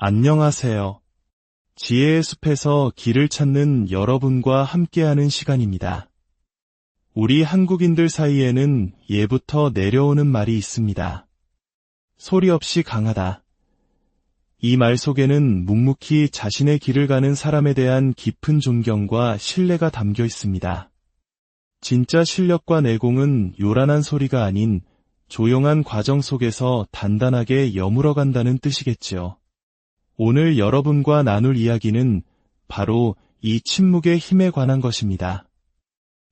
안녕하세요. 지혜의 숲에서 길을 찾는 여러분과 함께하는 시간입니다. 우리 한국인들 사이에는 예부터 내려오는 말이 있습니다. 소리 없이 강하다. 이 말 속에는 묵묵히 자신의 길을 가는 사람에 대한 깊은 존경과 신뢰가 담겨 있습니다. 진짜 실력과 내공은 요란한 소리가 아닌 조용한 과정 속에서 단단하게 여물어간다는 뜻이겠지요. 오늘 여러분과 나눌 이야기는 바로 이 침묵의 힘에 관한 것입니다.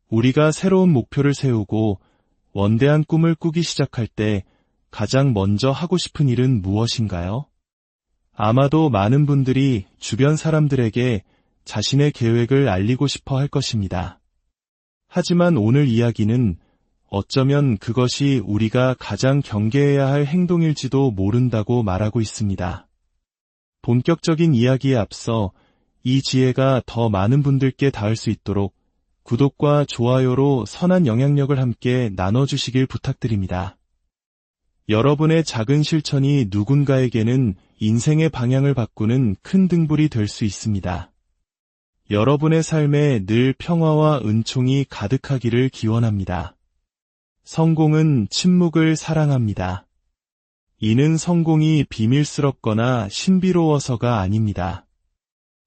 우리가 새로운 목표를 세우고 원대한 꿈을 꾸기 시작할 때 가장 먼저 하고 싶은 일은 무엇인가요? 아마도 많은 분들이 주변 사람들에게 자신의 계획을 알리고 싶어 할 것입니다. 하지만 오늘 이야기는 어쩌면 그것이 우리가 가장 경계해야 할 행동일지도 모른다고 말하고 있습니다. 본격적인 이야기에 앞서 이 지혜가 더 많은 분들께 닿을 수 있도록 구독과 좋아요로 선한 영향력을 함께 나눠주시길 부탁드립니다. 여러분의 작은 실천이 누군가에게는 인생의 방향을 바꾸는 큰 등불이 될 수 있습니다. 여러분의 삶에 늘 평화와 은총이 가득하기를 기원합니다. 성공은 침묵을 사랑합니다. 이는 성공이 비밀스럽거나 신비로워서가 아닙니다.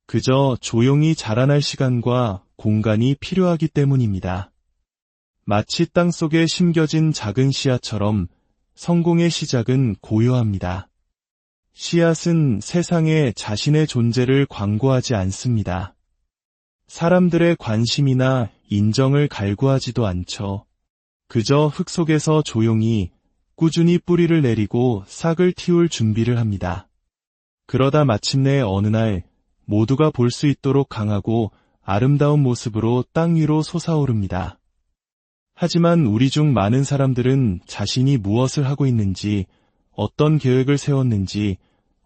그저 조용히 자라날 시간과 공간이 필요하기 때문입니다. 마치 땅속에 심겨진 작은 씨앗처럼 성공의 시작은 고요합니다. 씨앗은 세상에 자신의 존재를 광고하지 않습니다. 사람들의 관심이나 인정을 갈구하지도 않죠. 그저 흙 속에서 조용히 꾸준히 뿌리를 내리고 싹을 틔울 준비를 합니다. 그러다 마침내 어느 날 모두가 볼 수 있도록 강하고 아름다운 모습으로 땅 위로 솟아오릅니다. 하지만 우리 중 많은 사람들은 자신이 무엇을 하고 있는지, 어떤 계획을 세웠는지,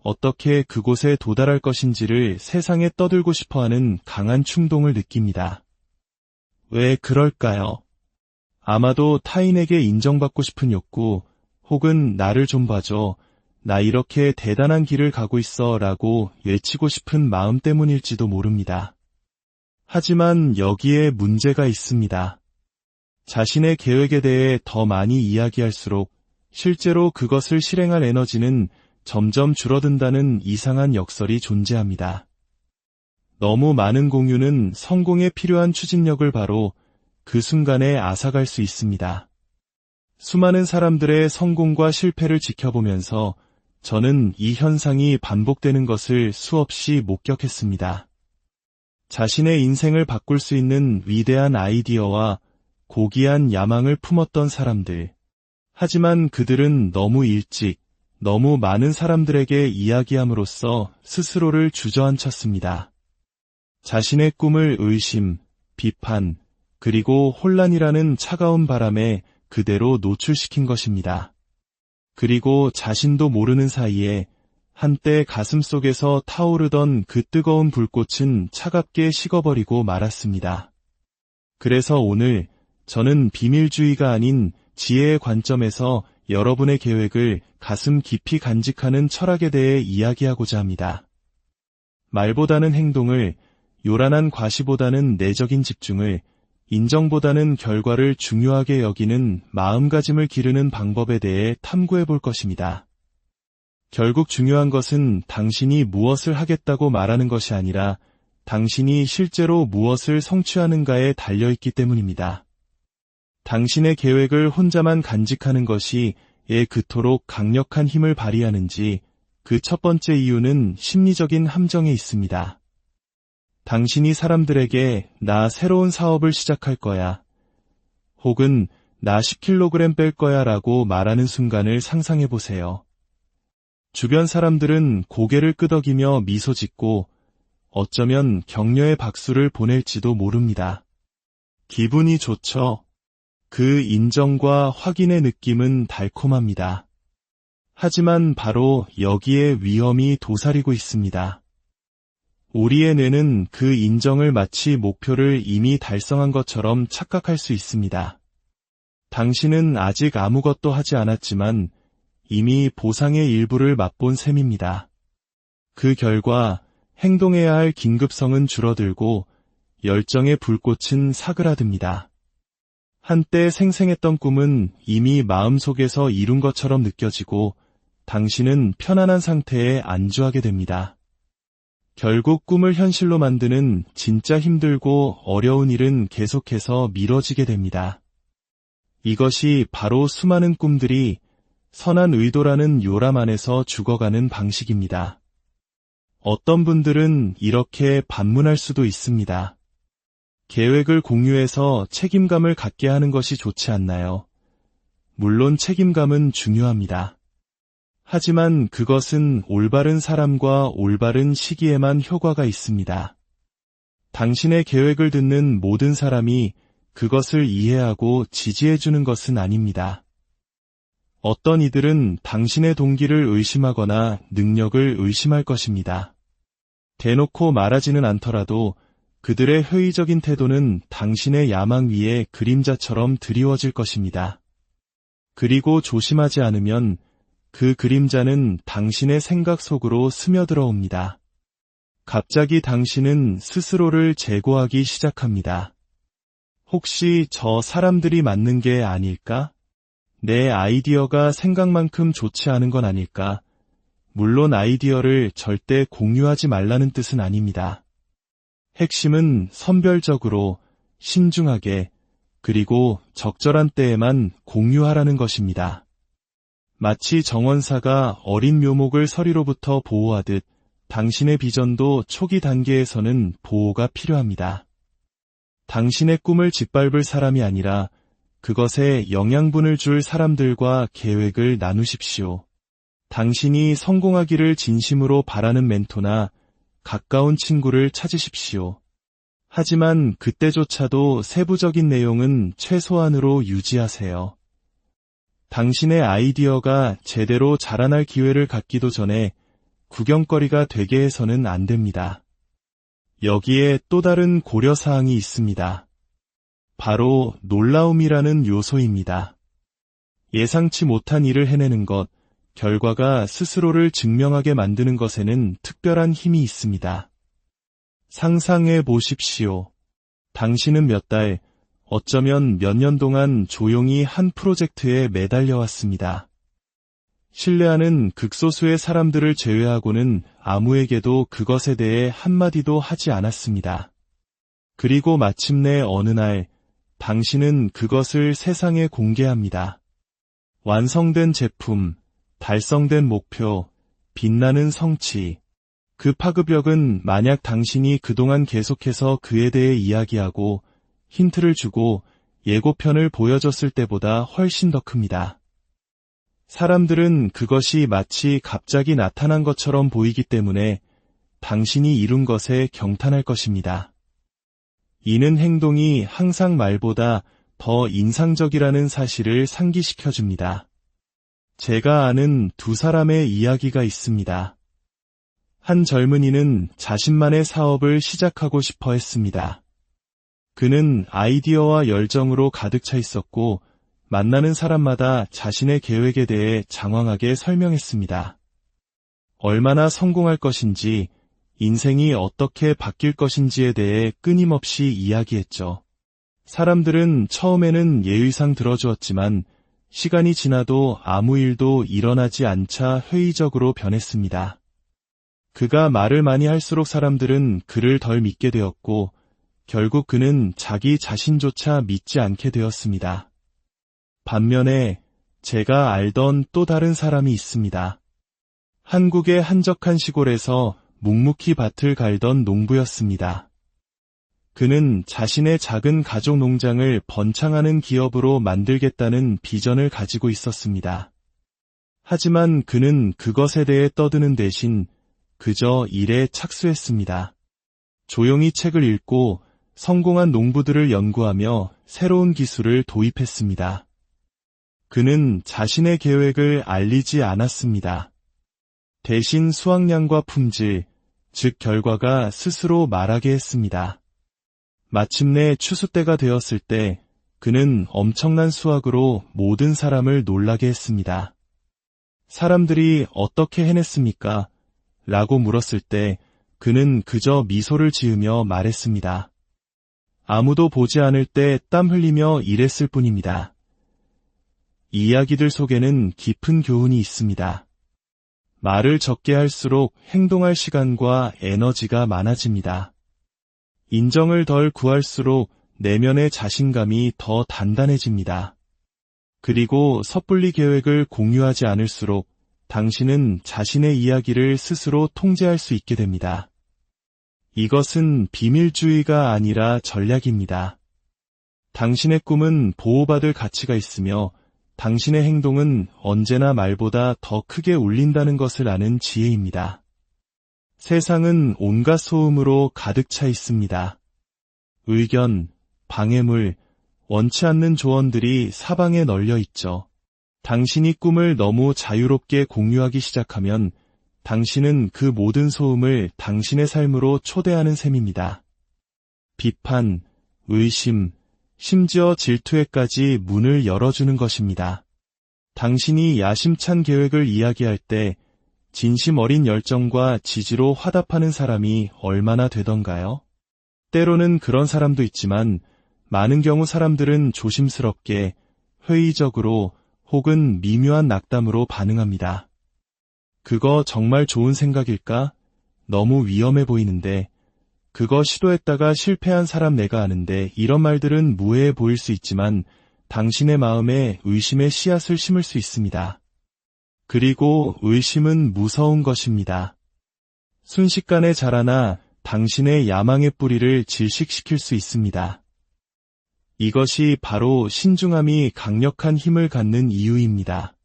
어떻게 그곳에 도달할 것인지를 세상에 떠들고 싶어하는 강한 충동을 느낍니다. 왜 그럴까요? 아마도 타인에게 인정받고 싶은 욕구, 혹은 나를 좀 봐줘, 나 이렇게 대단한 길을 가고 있어 라고 외치고 싶은 마음 때문일지도 모릅니다. 하지만 여기에 문제가 있습니다. 자신의 계획에 대해 더 많이 이야기할수록 실제로 그것을 실행할 에너지는 점점 줄어든다는 이상한 역설이 존재합니다. 너무 많은 공유는 성공에 필요한 추진력을 바로 그 순간에 앗아갈 수 있습니다. 수많은 사람들의 성공과 실패를 지켜보면서 저는 이 현상이 반복되는 것을 수없이 목격했습니다. 자신의 인생을 바꿀 수 있는 위대한 아이디어와 고귀한 야망을 품었던 사람들. 하지만 그들은 너무 일찍, 너무 많은 사람들에게 이야기함으로써 스스로를 주저앉혔습니다. 자신의 꿈을 의심, 비판, 그리고 혼란이라는 차가운 바람에 그대로 노출시킨 것입니다. 그리고 자신도 모르는 사이에 한때 가슴속에서 타오르던 그 뜨거운 불꽃은 차갑게 식어버리고 말았습니다. 그래서 오늘 저는 비밀주의가 아닌 지혜의 관점에서 여러분의 계획을 가슴 깊이 간직하는 철학에 대해 이야기하고자 합니다. 말보다는 행동을, 요란한 과시보다는 내적인 집중을, 인정보다는 결과를 중요하게 여기는 마음가짐을 기르는 방법에 대해 탐구해 볼 것입니다. 결국 중요한 것은 당신이 무엇을 하겠다고 말하는 것이 아니라 당신이 실제로 무엇을 성취하는가에 달려있기 때문입니다. 당신의 계획을 혼자만 간직하는 것이 그토록 강력한 힘을 발휘하는지 그 첫 번째 이유는 심리적인 함정에 있습니다. 당신이 사람들에게 나 새로운 사업을 시작할 거야, 혹은 나 10kg 뺄 거야 라고 말하는 순간을 상상해 보세요. 주변 사람들은 고개를 끄덕이며 미소 짓고 어쩌면 격려의 박수를 보낼지도 모릅니다. 기분이 좋죠. 그 인정과 확인의 느낌은 달콤합니다. 하지만 바로 여기에 위험이 도사리고 있습니다. 우리의 뇌는 그 인정을 마치 목표를 이미 달성한 것처럼 착각할 수 있습니다. 당신은 아직 아무것도 하지 않았지만 이미 보상의 일부를 맛본 셈입니다. 그 결과 행동해야 할 긴급성은 줄어들고 열정의 불꽃은 사그라듭니다. 한때 생생했던 꿈은 이미 마음속에서 이룬 것처럼 느껴지고 당신은 편안한 상태에 안주하게 됩니다. 결국 꿈을 현실로 만드는 진짜 힘들고 어려운 일은 계속해서 미뤄지게 됩니다. 이것이 바로 수많은 꿈들이 선한 의도라는 요람 안에서 죽어가는 방식입니다. 어떤 분들은 이렇게 반문할 수도 있습니다. 계획을 공유해서 책임감을 갖게 하는 것이 좋지 않나요? 물론 책임감은 중요합니다. 하지만 그것은 올바른 사람과 올바른 시기에만 효과가 있습니다. 당신의 계획을 듣는 모든 사람이 그것을 이해하고 지지해주는 것은 아닙니다. 어떤 이들은 당신의 동기를 의심하거나 능력을 의심할 것입니다. 대놓고 말하지는 않더라도 그들의 회의적인 태도는 당신의 야망 위에 그림자처럼 드리워질 것입니다. 그리고 조심하지 않으면 그 그림자는 당신의 생각 속으로 스며들어 옵니다. 갑자기 당신은 스스로를 재고하기 시작합니다. 혹시 저 사람들이 맞는 게 아닐까? 내 아이디어가 생각만큼 좋지 않은 건 아닐까? 물론 아이디어를 절대 공유하지 말라는 뜻은 아닙니다. 핵심은 선별적으로, 신중하게, 그리고 적절한 때에만 공유하라는 것입니다. 마치 정원사가 어린 묘목을 서리로부터 보호하듯 당신의 비전도 초기 단계에서는 보호가 필요합니다. 당신의 꿈을 짓밟을 사람이 아니라 그것에 영양분을 줄 사람들과 계획을 나누십시오. 당신이 성공하기를 진심으로 바라는 멘토나 가까운 친구를 찾으십시오. 하지만 그때조차도 세부적인 내용은 최소한으로 유지하세요. 당신의 아이디어가 제대로 자라날 기회를 갖기도 전에 구경거리가 되게 해서는 안 됩니다. 여기에 또 다른 고려사항이 있습니다. 바로 놀라움이라는 요소입니다. 예상치 못한 일을 해내는 것, 결과가 스스로를 증명하게 만드는 것에는 특별한 힘이 있습니다. 상상해 보십시오. 당신은 몇 달, 어쩌면 몇 년 동안 조용히 한 프로젝트에 매달려 왔습니다. 신뢰하는 극소수의 사람들을 제외하고는 아무에게도 그것에 대해 한마디도 하지 않았습니다. 그리고 마침내 어느 날, 당신은 그것을 세상에 공개합니다. 완성된 제품, 달성된 목표, 빛나는 성취. 그 파급력은 만약 당신이 그동안 계속해서 그에 대해 이야기하고 힌트를 주고 예고편을 보여줬을 때보다 훨씬 더 큽니다. 사람들은 그것이 마치 갑자기 나타난 것처럼 보이기 때문에 당신이 이룬 것에 경탄할 것입니다. 이는 행동이 항상 말보다 더 인상적이라는 사실을 상기시켜줍니다. 제가 아는 두 사람의 이야기가 있습니다. 한 젊은이는 자신만의 사업을 시작하고 싶어 했습니다. 그는 아이디어와 열정으로 가득 차 있었고 만나는 사람마다 자신의 계획에 대해 장황하게 설명했습니다. 얼마나 성공할 것인지, 인생이 어떻게 바뀔 것인지에 대해 끊임없이 이야기했죠. 사람들은 처음에는 예의상 들어주었지만 시간이 지나도 아무 일도 일어나지 않자 회의적으로 변했습니다. 그가 말을 많이 할수록 사람들은 그를 덜 믿게 되었고 결국 그는 자기 자신조차 믿지 않게 되었습니다. 반면에 제가 알던 또 다른 사람이 있습니다. 한국의 한적한 시골에서 묵묵히 밭을 갈던 농부였습니다. 그는 자신의 작은 가족 농장을 번창하는 기업으로 만들겠다는 비전을 가지고 있었습니다. 하지만 그는 그것에 대해 떠드는 대신 그저 일에 착수했습니다. 조용히 책을 읽고 성공한 농부들을 연구하며 새로운 기술을 도입했습니다. 그는 자신의 계획을 알리지 않았습니다. 대신 수확량과 품질, 즉 결과가 스스로 말하게 했습니다. 마침내 추수 때가 되었을 때 그는 엄청난 수확으로 모든 사람을 놀라게 했습니다. 사람들이 어떻게 해냈습니까? 라고 물었을 때 그는 그저 미소를 지으며 말했습니다. 아무도 보지 않을 때 땀 흘리며 일했을 뿐입니다. 이 이야기들 속에는 깊은 교훈이 있습니다. 말을 적게 할수록 행동할 시간과 에너지가 많아집니다. 인정을 덜 구할수록 내면의 자신감이 더 단단해집니다. 그리고 섣불리 계획을 공유하지 않을수록 당신은 자신의 이야기를 스스로 통제할 수 있게 됩니다. 이것은 비밀주의가 아니라 전략입니다. 당신의 꿈은 보호받을 가치가 있으며 당신의 행동은 언제나 말보다 더 크게 울린다는 것을 아는 지혜입니다. 세상은 온갖 소음으로 가득 차 있습니다. 의견, 방해물, 원치 않는 조언들이 사방에 널려 있죠. 당신이 꿈을 너무 자유롭게 공유하기 시작하면 당신은 그 모든 소음을 당신의 삶으로 초대하는 셈입니다. 비판, 의심, 심지어 질투에까지 문을 열어주는 것입니다. 당신이 야심찬 계획을 이야기할 때 진심 어린 열정과 지지로 화답하는 사람이 얼마나 되던가요? 때로는 그런 사람도 있지만 많은 경우 사람들은 조심스럽게, 회의적으로 혹은 미묘한 낙담으로 반응합니다. 그거 정말 좋은 생각일까? 너무 위험해 보이는데, 그거 시도했다가 실패한 사람 내가 아는데 이런 말들은 무해해 보일 수 있지만 당신의 마음에 의심의 씨앗을 심을 수 있습니다. 그리고 의심은 무서운 것입니다. 순식간에 자라나 당신의 야망의 뿌리를 질식시킬 수 있습니다. 이것이 바로 신중함이 강력한 힘을 갖는 이유입니다.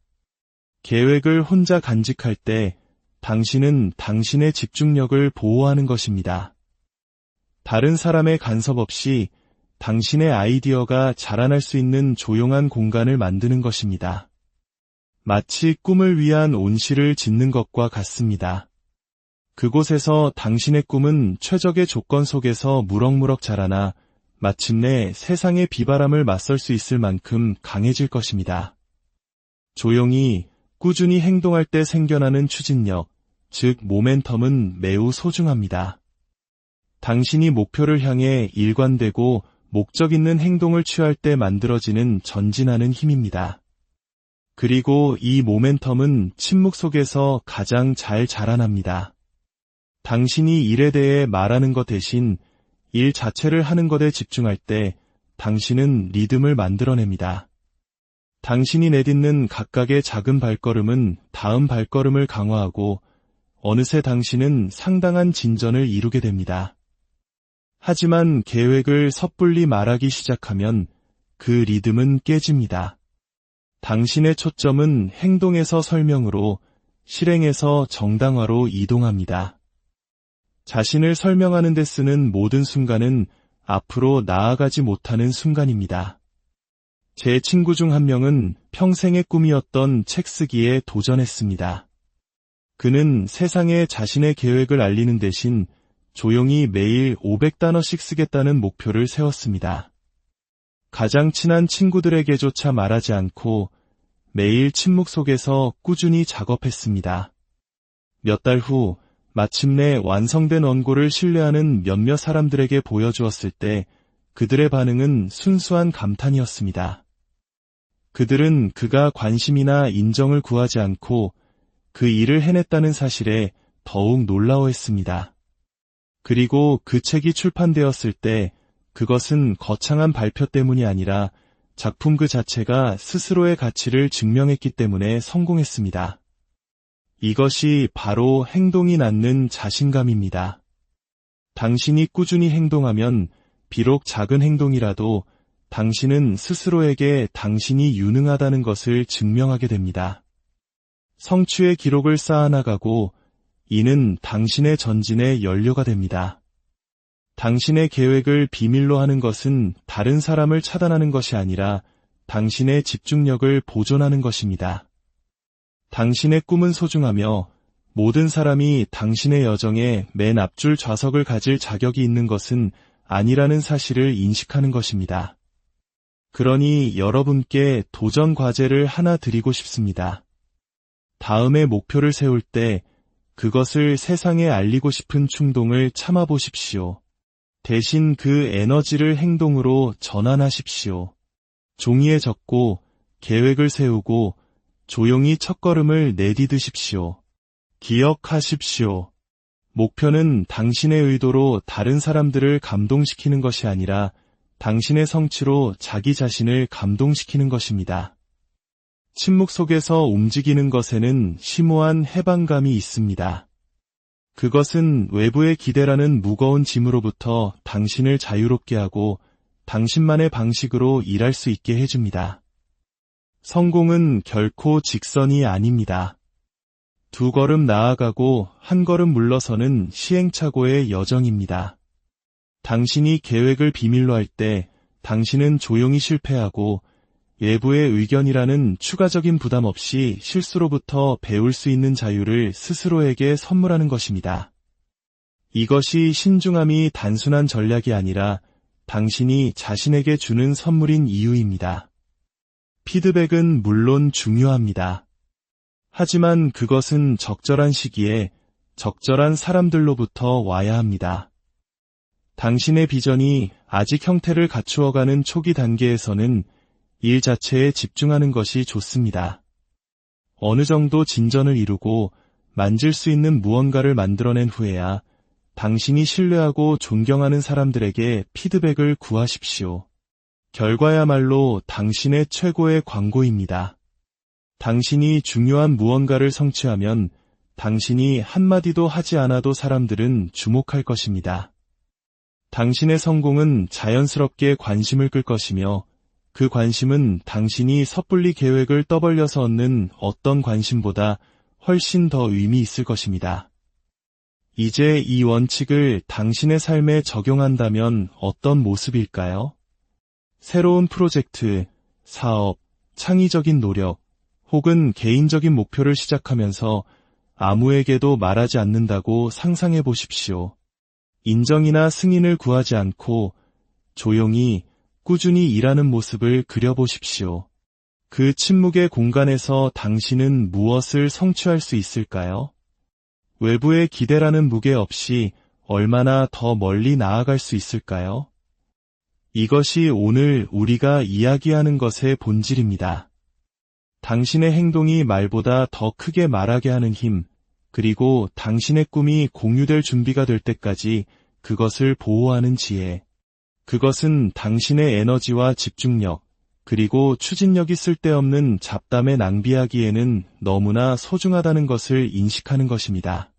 계획을 혼자 간직할 때 당신은 당신의 집중력을 보호하는 것입니다. 다른 사람의 간섭 없이 당신의 아이디어가 자라날 수 있는 조용한 공간을 만드는 것입니다. 마치 꿈을 위한 온실을 짓는 것과 같습니다. 그곳에서 당신의 꿈은 최적의 조건 속에서 무럭무럭 자라나 마침내 세상의 비바람을 맞설 수 있을 만큼 강해질 것입니다. 조용히 꾸준히 행동할 때 생겨나는 추진력, 즉 모멘텀은 매우 소중합니다. 당신이 목표를 향해 일관되고 목적 있는 행동을 취할 때 만들어지는 전진하는 힘입니다. 그리고 이 모멘텀은 침묵 속에서 가장 잘 자라납니다. 당신이 일에 대해 말하는 것 대신 일 자체를 하는 것에 집중할 때 당신은 리듬을 만들어냅니다. 당신이 내딛는 각각의 작은 발걸음은 다음 발걸음을 강화하고 어느새 당신은 상당한 진전을 이루게 됩니다. 하지만 계획을 섣불리 말하기 시작하면 그 리듬은 깨집니다. 당신의 초점은 행동에서 설명으로, 실행에서 정당화로 이동합니다. 자신을 설명하는 데 쓰는 모든 순간은 앞으로 나아가지 못하는 순간입니다. 제 친구 중 한 명은 평생의 꿈이었던 책 쓰기에 도전했습니다. 그는 세상에 자신의 계획을 알리는 대신 조용히 매일 500단어씩 쓰겠다는 목표를 세웠습니다. 가장 친한 친구들에게조차 말하지 않고 매일 침묵 속에서 꾸준히 작업했습니다. 몇 달 후 마침내 완성된 원고를 신뢰하는 몇몇 사람들에게 보여주었을 때 그들의 반응은 순수한 감탄이었습니다. 그들은 그가 관심이나 인정을 구하지 않고 그 일을 해냈다는 사실에 더욱 놀라워했습니다. 그리고 그 책이 출판되었을 때 그것은 거창한 발표 때문이 아니라 작품 그 자체가 스스로의 가치를 증명했기 때문에 성공했습니다. 이것이 바로 행동이 낳는 자신감입니다. 당신이 꾸준히 행동하면 비록 작은 행동이라도 당신은 스스로에게 당신이 유능하다는 것을 증명하게 됩니다. 성취의 기록을 쌓아나가고 이는 당신의 전진의 연료가 됩니다. 당신의 계획을 비밀로 하는 것은 다른 사람을 차단하는 것이 아니라 당신의 집중력을 보존하는 것입니다. 당신의 꿈은 소중하며 모든 사람이 당신의 여정에 맨 앞줄 좌석을 가질 자격이 있는 것은 아니라는 사실을 인식하는 것입니다. 그러니 여러분께 도전 과제를 하나 드리고 싶습니다. 다음에 목표를 세울 때 그것을 세상에 알리고 싶은 충동을 참아보십시오. 대신 그 에너지를 행동으로 전환하십시오. 종이에 적고 계획을 세우고 조용히 첫걸음을 내디드십시오. 기억하십시오. 목표는 당신의 의도로 다른 사람들을 감동시키는 것이 아니라 당신의 성취로 자기 자신을 감동시키는 것입니다. 침묵 속에서 움직이는 것에는 심오한 해방감이 있습니다. 그것은 외부의 기대라는 무거운 짐으로부터 당신을 자유롭게 하고 당신만의 방식으로 일할 수 있게 해줍니다. 성공은 결코 직선이 아닙니다. 두 걸음 나아가고 한 걸음 물러서는 시행착오의 여정입니다. 당신이 계획을 비밀로 할 때 당신은 조용히 실패하고 외부의 의견이라는 추가적인 부담 없이 실수로부터 배울 수 있는 자유를 스스로에게 선물하는 것입니다. 이것이 신중함이 단순한 전략이 아니라 당신이 자신에게 주는 선물인 이유입니다. 피드백은 물론 중요합니다. 하지만 그것은 적절한 시기에 적절한 사람들로부터 와야 합니다. 당신의 비전이 아직 형태를 갖추어가는 초기 단계에서는 일 자체에 집중하는 것이 좋습니다. 어느 정도 진전을 이루고 만질 수 있는 무언가를 만들어낸 후에야 당신이 신뢰하고 존경하는 사람들에게 피드백을 구하십시오. 결과야말로 당신의 최고의 광고입니다. 당신이 중요한 무언가를 성취하면 당신이 한마디도 하지 않아도 사람들은 주목할 것입니다. 당신의 성공은 자연스럽게 관심을 끌 것이며 그 관심은 당신이 섣불리 계획을 떠벌려서 얻는 어떤 관심보다 훨씬 더 의미 있을 것입니다. 이제 이 원칙을 당신의 삶에 적용한다면 어떤 모습일까요? 새로운 프로젝트, 사업, 창의적인 노력, 혹은 개인적인 목표를 시작하면서 아무에게도 말하지 않는다고 상상해 보십시오. 인정이나 승인을 구하지 않고 조용히 꾸준히 일하는 모습을 그려보십시오. 그 침묵의 공간에서 당신은 무엇을 성취할 수 있을까요? 외부의 기대라는 무게 없이 얼마나 더 멀리 나아갈 수 있을까요? 이것이 오늘 우리가 이야기하는 것의 본질입니다. 당신의 행동이 말보다 더 크게 말하게 하는 힘, 그리고 당신의 꿈이 공유될 준비가 될 때까지 그것을 보호하는 지혜. 그것은 당신의 에너지와 집중력, 그리고 추진력이 쓸데없는 잡담에 낭비하기에는 너무나 소중하다는 것을 인식하는 것입니다.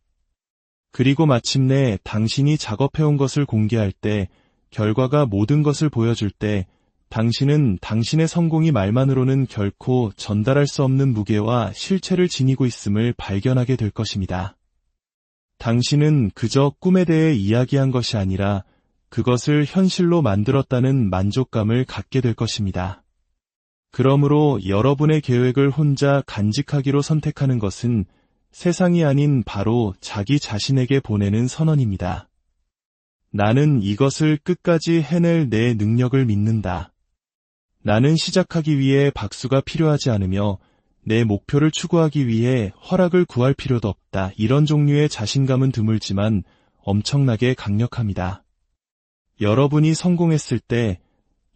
그리고 마침내 당신이 작업해온 것을 공개할 때, 결과가 모든 것을 보여줄 때, 당신은 당신의 성공이 말만으로는 결코 전달할 수 없는 무게와 실체를 지니고 있음을 발견하게 될 것입니다. 당신은 그저 꿈에 대해 이야기한 것이 아니라 그것을 현실로 만들었다는 만족감을 갖게 될 것입니다. 그러므로 여러분의 계획을 혼자 간직하기로 선택하는 것은 세상이 아닌 바로 자기 자신에게 보내는 선언입니다. 나는 이것을 끝까지 해낼 내 능력을 믿는다. 나는 시작하기 위해 박수가 필요하지 않으며 내 목표를 추구하기 위해 허락을 구할 필요도 없다. 이런 종류의 자신감은 드물지만 엄청나게 강력합니다. 여러분이 성공했을 때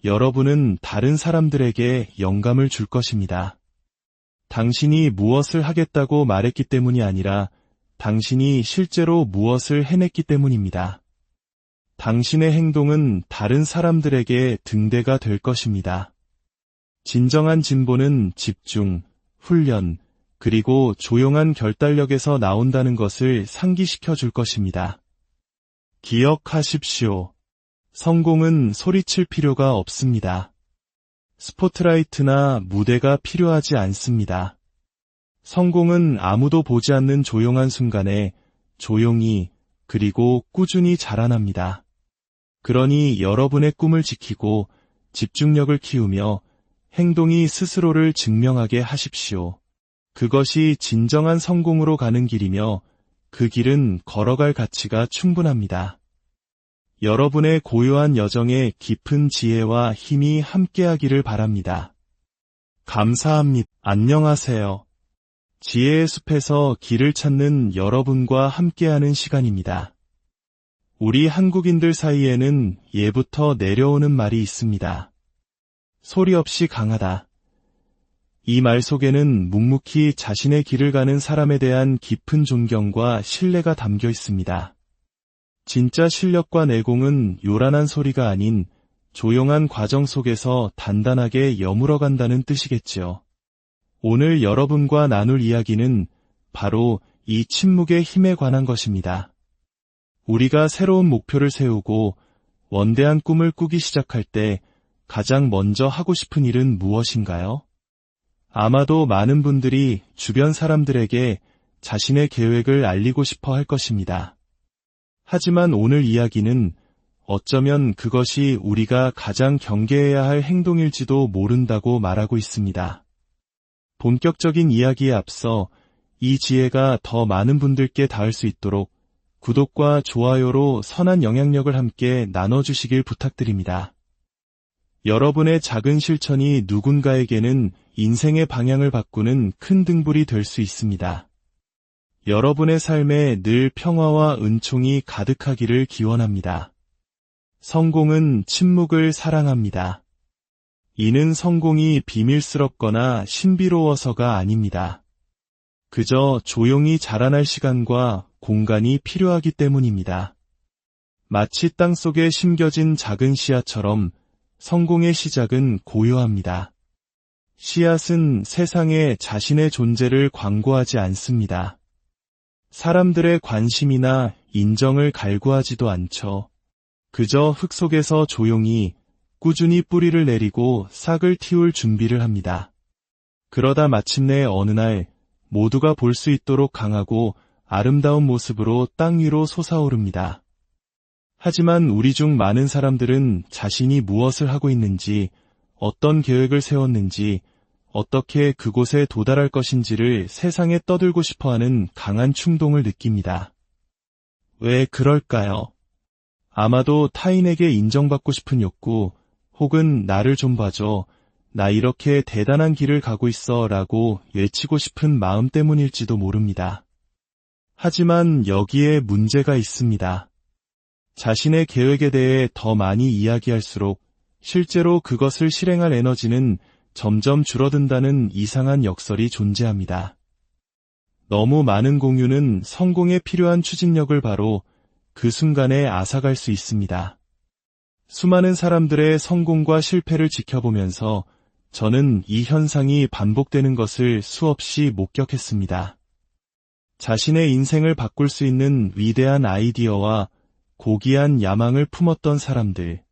여러분은 다른 사람들에게 영감을 줄 것입니다. 당신이 무엇을 하겠다고 말했기 때문이 아니라 당신이 실제로 무엇을 해냈기 때문입니다. 당신의 행동은 다른 사람들에게 등대가 될 것입니다. 진정한 진보는 집중, 훈련, 그리고 조용한 결단력에서 나온다는 것을 상기시켜 줄 것입니다. 기억하십시오. 성공은 소리칠 필요가 없습니다. 스포트라이트나 무대가 필요하지 않습니다. 성공은 아무도 보지 않는 조용한 순간에 조용히 그리고 꾸준히 자라납니다. 그러니 여러분의 꿈을 지키고 집중력을 키우며 행동이 스스로를 증명하게 하십시오. 그것이 진정한 성공으로 가는 길이며 그 길은 걸어갈 가치가 충분합니다. 여러분의 고요한 여정에 깊은 지혜와 힘이 함께하기를 바랍니다. 감사합니다. 안녕하세요. 지혜의 숲에서 길을 찾는 여러분과 함께하는 시간입니다. 우리 한국인들 사이에는 예부터 내려오는 말이 있습니다. 소리 없이 강하다. 이 말 속에는 묵묵히 자신의 길을 가는 사람에 대한 깊은 존경과 신뢰가 담겨 있습니다. 진짜 실력과 내공은 요란한 소리가 아닌 조용한 과정 속에서 단단하게 여물어간다는 뜻이겠지요. 오늘 여러분과 나눌 이야기는 바로 이 침묵의 힘에 관한 것입니다. 우리가 새로운 목표를 세우고 원대한 꿈을 꾸기 시작할 때 가장 먼저 하고 싶은 일은 무엇인가요? 아마도 많은 분들이 주변 사람들에게 자신의 계획을 알리고 싶어 할 것입니다. 하지만 오늘 이야기는 어쩌면 그것이 우리가 가장 경계해야 할 행동일지도 모른다고 말하고 있습니다. 본격적인 이야기에 앞서 이 지혜가 더 많은 분들께 닿을 수 있도록 구독과 좋아요로 선한 영향력을 함께 나눠주시길 부탁드립니다. 여러분의 작은 실천이 누군가에게는 인생의 방향을 바꾸는 큰 등불이 될 수 있습니다. 여러분의 삶에 늘 평화와 은총이 가득하기를 기원합니다. 성공은 침묵을 사랑합니다. 이는 성공이 비밀스럽거나 신비로워서가 아닙니다. 그저 조용히 자라날 시간과 공간이 필요하기 때문입니다. 마치 땅속에 심겨진 작은 씨앗처럼 성공의 시작은 고요합니다. 씨앗은 세상에 자신의 존재를 광고하지 않습니다. 사람들의 관심이나 인정을 갈구하지도 않죠. 그저 흙 속에서 조용히 꾸준히 뿌리를 내리고 싹을 틔울 준비를 합니다. 그러다 마침내 어느 날 모두가 볼 수 있도록 강하고 아름다운 모습으로 땅 위로 솟아오릅니다. 하지만 우리 중 많은 사람들은 자신이 무엇을 하고 있는지, 어떤 계획을 세웠는지, 어떻게 그곳에 도달할 것인지를 세상에 떠들고 싶어하는 강한 충동을 느낍니다. 왜 그럴까요? 아마도 타인에게 인정받고 싶은 욕구, 혹은 나를 좀 봐줘, 나 이렇게 대단한 길을 가고 있어 라고 외치고 싶은 마음 때문일지도 모릅니다. 하지만 여기에 문제가 있습니다. 자신의 계획에 대해 더 많이 이야기할수록 실제로 그것을 실행할 에너지는 점점 줄어든다는 이상한 역설이 존재합니다. 너무 많은 공유는 성공에 필요한 추진력을 바로 그 순간에 앗아갈 수 있습니다. 수많은 사람들의 성공과 실패를 지켜보면서 저는 이 현상이 반복되는 것을 수없이 목격했습니다. 자신의 인생을 바꿀 수 있는 위대한 아이디어와 고귀한 야망을 품었던 사람들.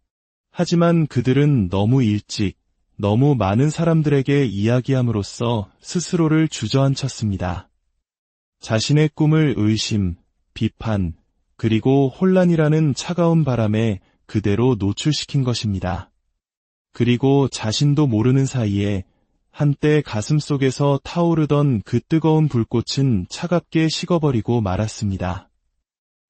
하지만 그들은 너무 일찍, 너무 많은 사람들에게 이야기함으로써 스스로를 주저앉혔습니다. 자신의 꿈을 의심, 비판, 그리고 혼란이라는 차가운 바람에 그대로 노출시킨 것입니다. 그리고 자신도 모르는 사이에 한때 가슴속에서 타오르던 그 뜨거운 불꽃은 차갑게 식어버리고 말았습니다.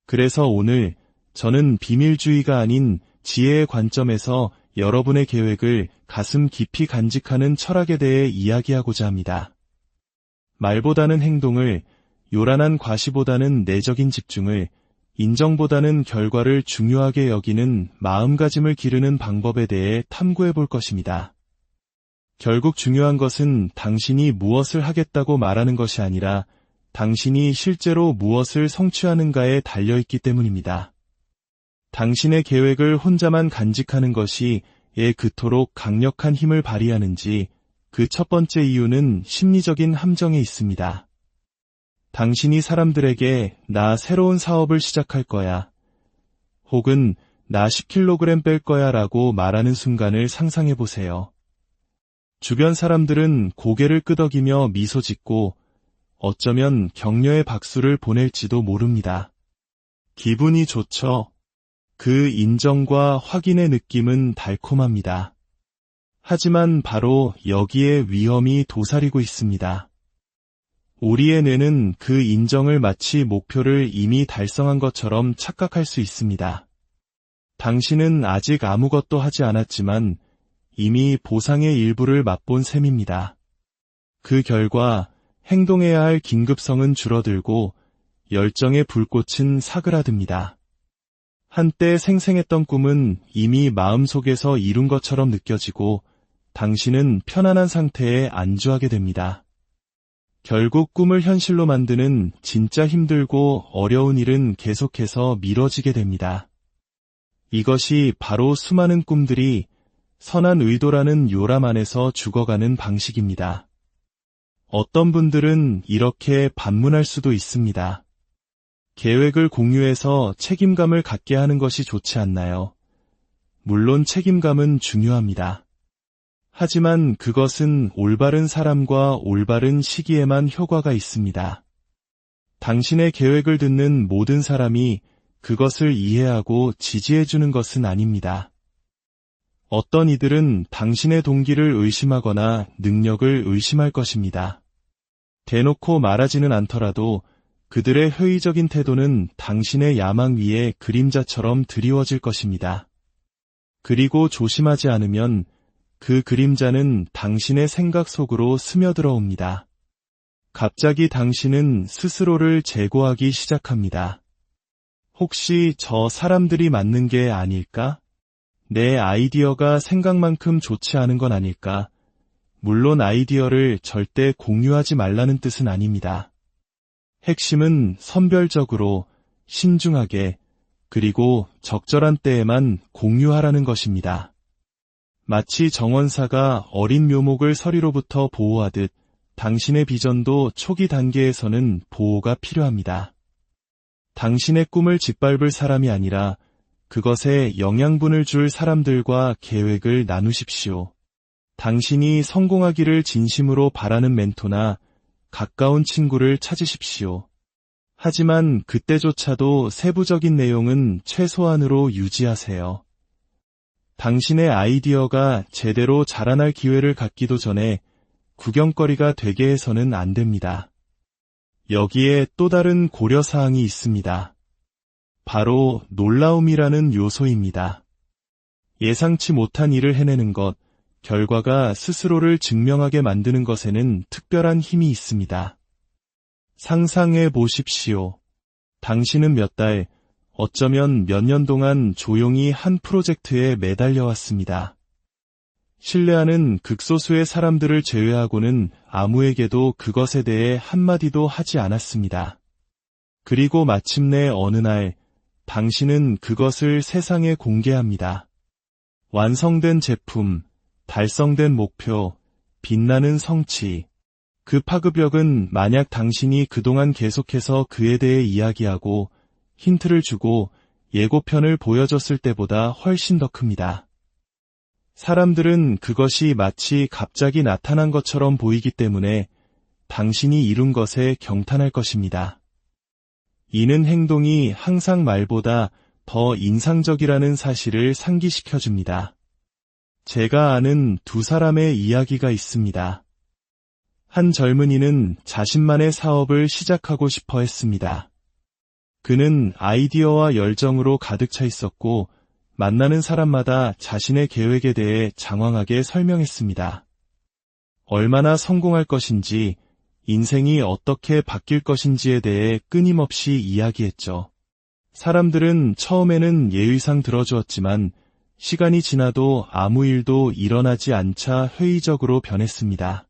그래서 오늘 저는 비밀주의가 아닌 지혜의 관점에서 여러분의 계획을 가슴 깊이 간직하는 철학에 대해 이야기하고자 합니다. 말보다는 행동을, 요란한 과시보다는 내적인 집중을, 인정보다는 결과를 중요하게 여기는 마음가짐을 기르는 방법에 대해 탐구해 볼 것입니다. 결국 중요한 것은 당신이 무엇을 하겠다고 말하는 것이 아니라 당신이 실제로 무엇을 성취하는가에 달려있기 때문입니다. 당신의 계획을 혼자만 간직하는 것이 왜 그토록 강력한 힘을 발휘하는지 그 첫 번째 이유는 심리적인 함정에 있습니다. 당신이 사람들에게 나 새로운 사업을 시작할 거야, 혹은 나 10kg 뺄 거야 라고 말하는 순간을 상상해 보세요. 주변 사람들은 고개를 끄덕이며 미소 짓고 어쩌면 격려의 박수를 보낼지도 모릅니다. 기분이 좋죠. 그 인정과 확인의 느낌은 달콤합니다. 하지만 바로 여기에 위험이 도사리고 있습니다. 우리의 뇌는 그 인정을 마치 목표를 이미 달성한 것처럼 착각할 수 있습니다. 당신은 아직 아무것도 하지 않았지만 이미 보상의 일부를 맛본 셈입니다. 그 결과 행동해야 할 긴급성은 줄어들고 열정의 불꽃은 사그라듭니다. 한때 생생했던 꿈은 이미 마음속에서 이룬 것처럼 느껴지고 당신은 편안한 상태에 안주하게 됩니다. 결국 꿈을 현실로 만드는 진짜 힘들고 어려운 일은 계속해서 미뤄지게 됩니다. 이것이 바로 수많은 꿈들이 선한 의도라는 요람 안에서 죽어가는 방식입니다. 어떤 분들은 이렇게 반문할 수도 있습니다. 계획을 공유해서 책임감을 갖게 하는 것이 좋지 않나요? 물론 책임감은 중요합니다. 하지만 그것은 올바른 사람과 올바른 시기에만 효과가 있습니다. 당신의 계획을 듣는 모든 사람이 그것을 이해하고 지지해주는 것은 아닙니다. 어떤 이들은 당신의 동기를 의심하거나 능력을 의심할 것입니다. 대놓고 말하지는 않더라도 그들의 회의적인 태도는 당신의 야망 위에 그림자처럼 드리워질 것입니다. 그리고 조심하지 않으면 그 그림자는 당신의 생각 속으로 스며들어 옵니다. 갑자기 당신은 스스로를 재고하기 시작합니다. 혹시 저 사람들이 맞는 게 아닐까? 내 아이디어가 생각만큼 좋지 않은 건 아닐까? 물론 아이디어를 절대 공유하지 말라는 뜻은 아닙니다. 핵심은 선별적으로, 신중하게, 그리고 적절한 때에만 공유하라는 것입니다. 마치 정원사가 어린 묘목을 서리로부터 보호하듯 당신의 비전도 초기 단계에서는 보호가 필요합니다. 당신의 꿈을 짓밟을 사람이 아니라 그것에 영양분을 줄 사람들과 계획을 나누십시오. 당신이 성공하기를 진심으로 바라는 멘토나 가까운 친구를 찾으십시오. 하지만 그때조차도 세부적인 내용은 최소한으로 유지하세요. 당신의 아이디어가 제대로 자라날 기회를 갖기도 전에 구경거리가 되게 해서는 안 됩니다. 여기에 또 다른 고려사항이 있습니다. 바로 놀라움이라는 요소입니다. 예상치 못한 일을 해내는 것, 결과가 스스로를 증명하게 만드는 것에는 특별한 힘이 있습니다. 상상해 보십시오. 당신은 몇 달, 어쩌면 몇 년 동안 조용히 한 프로젝트에 매달려 왔습니다. 신뢰하는 극소수의 사람들을 제외하고는 아무에게도 그것에 대해 한마디도 하지 않았습니다. 그리고 마침내 어느 날, 당신은 그것을 세상에 공개합니다. 완성된 제품, 달성된 목표, 빛나는 성취. 그 파급력은 만약 당신이 그동안 계속해서 그에 대해 이야기하고 힌트를 주고 예고편을 보여줬을 때보다 훨씬 더 큽니다. 사람들은 그것이 마치 갑자기 나타난 것처럼 보이기 때문에 당신이 이룬 것에 경탄할 것입니다. 이는 행동이 항상 말보다 더 인상적이라는 사실을 상기시켜줍니다. 제가 아는 두 사람의 이야기가 있습니다. 한 젊은이는 자신만의 사업을 시작하고 싶어 했습니다. 그는 아이디어와 열정으로 가득 차 있었고 만나는 사람마다 자신의 계획에 대해 장황하게 설명했습니다. 얼마나 성공할 것인지, 인생이 어떻게 바뀔 것인지에 대해 끊임없이 이야기했죠. 사람들은 처음에는 예의상 들어주었지만 시간이 지나도 아무 일도 일어나지 않자 회의적으로 변했습니다.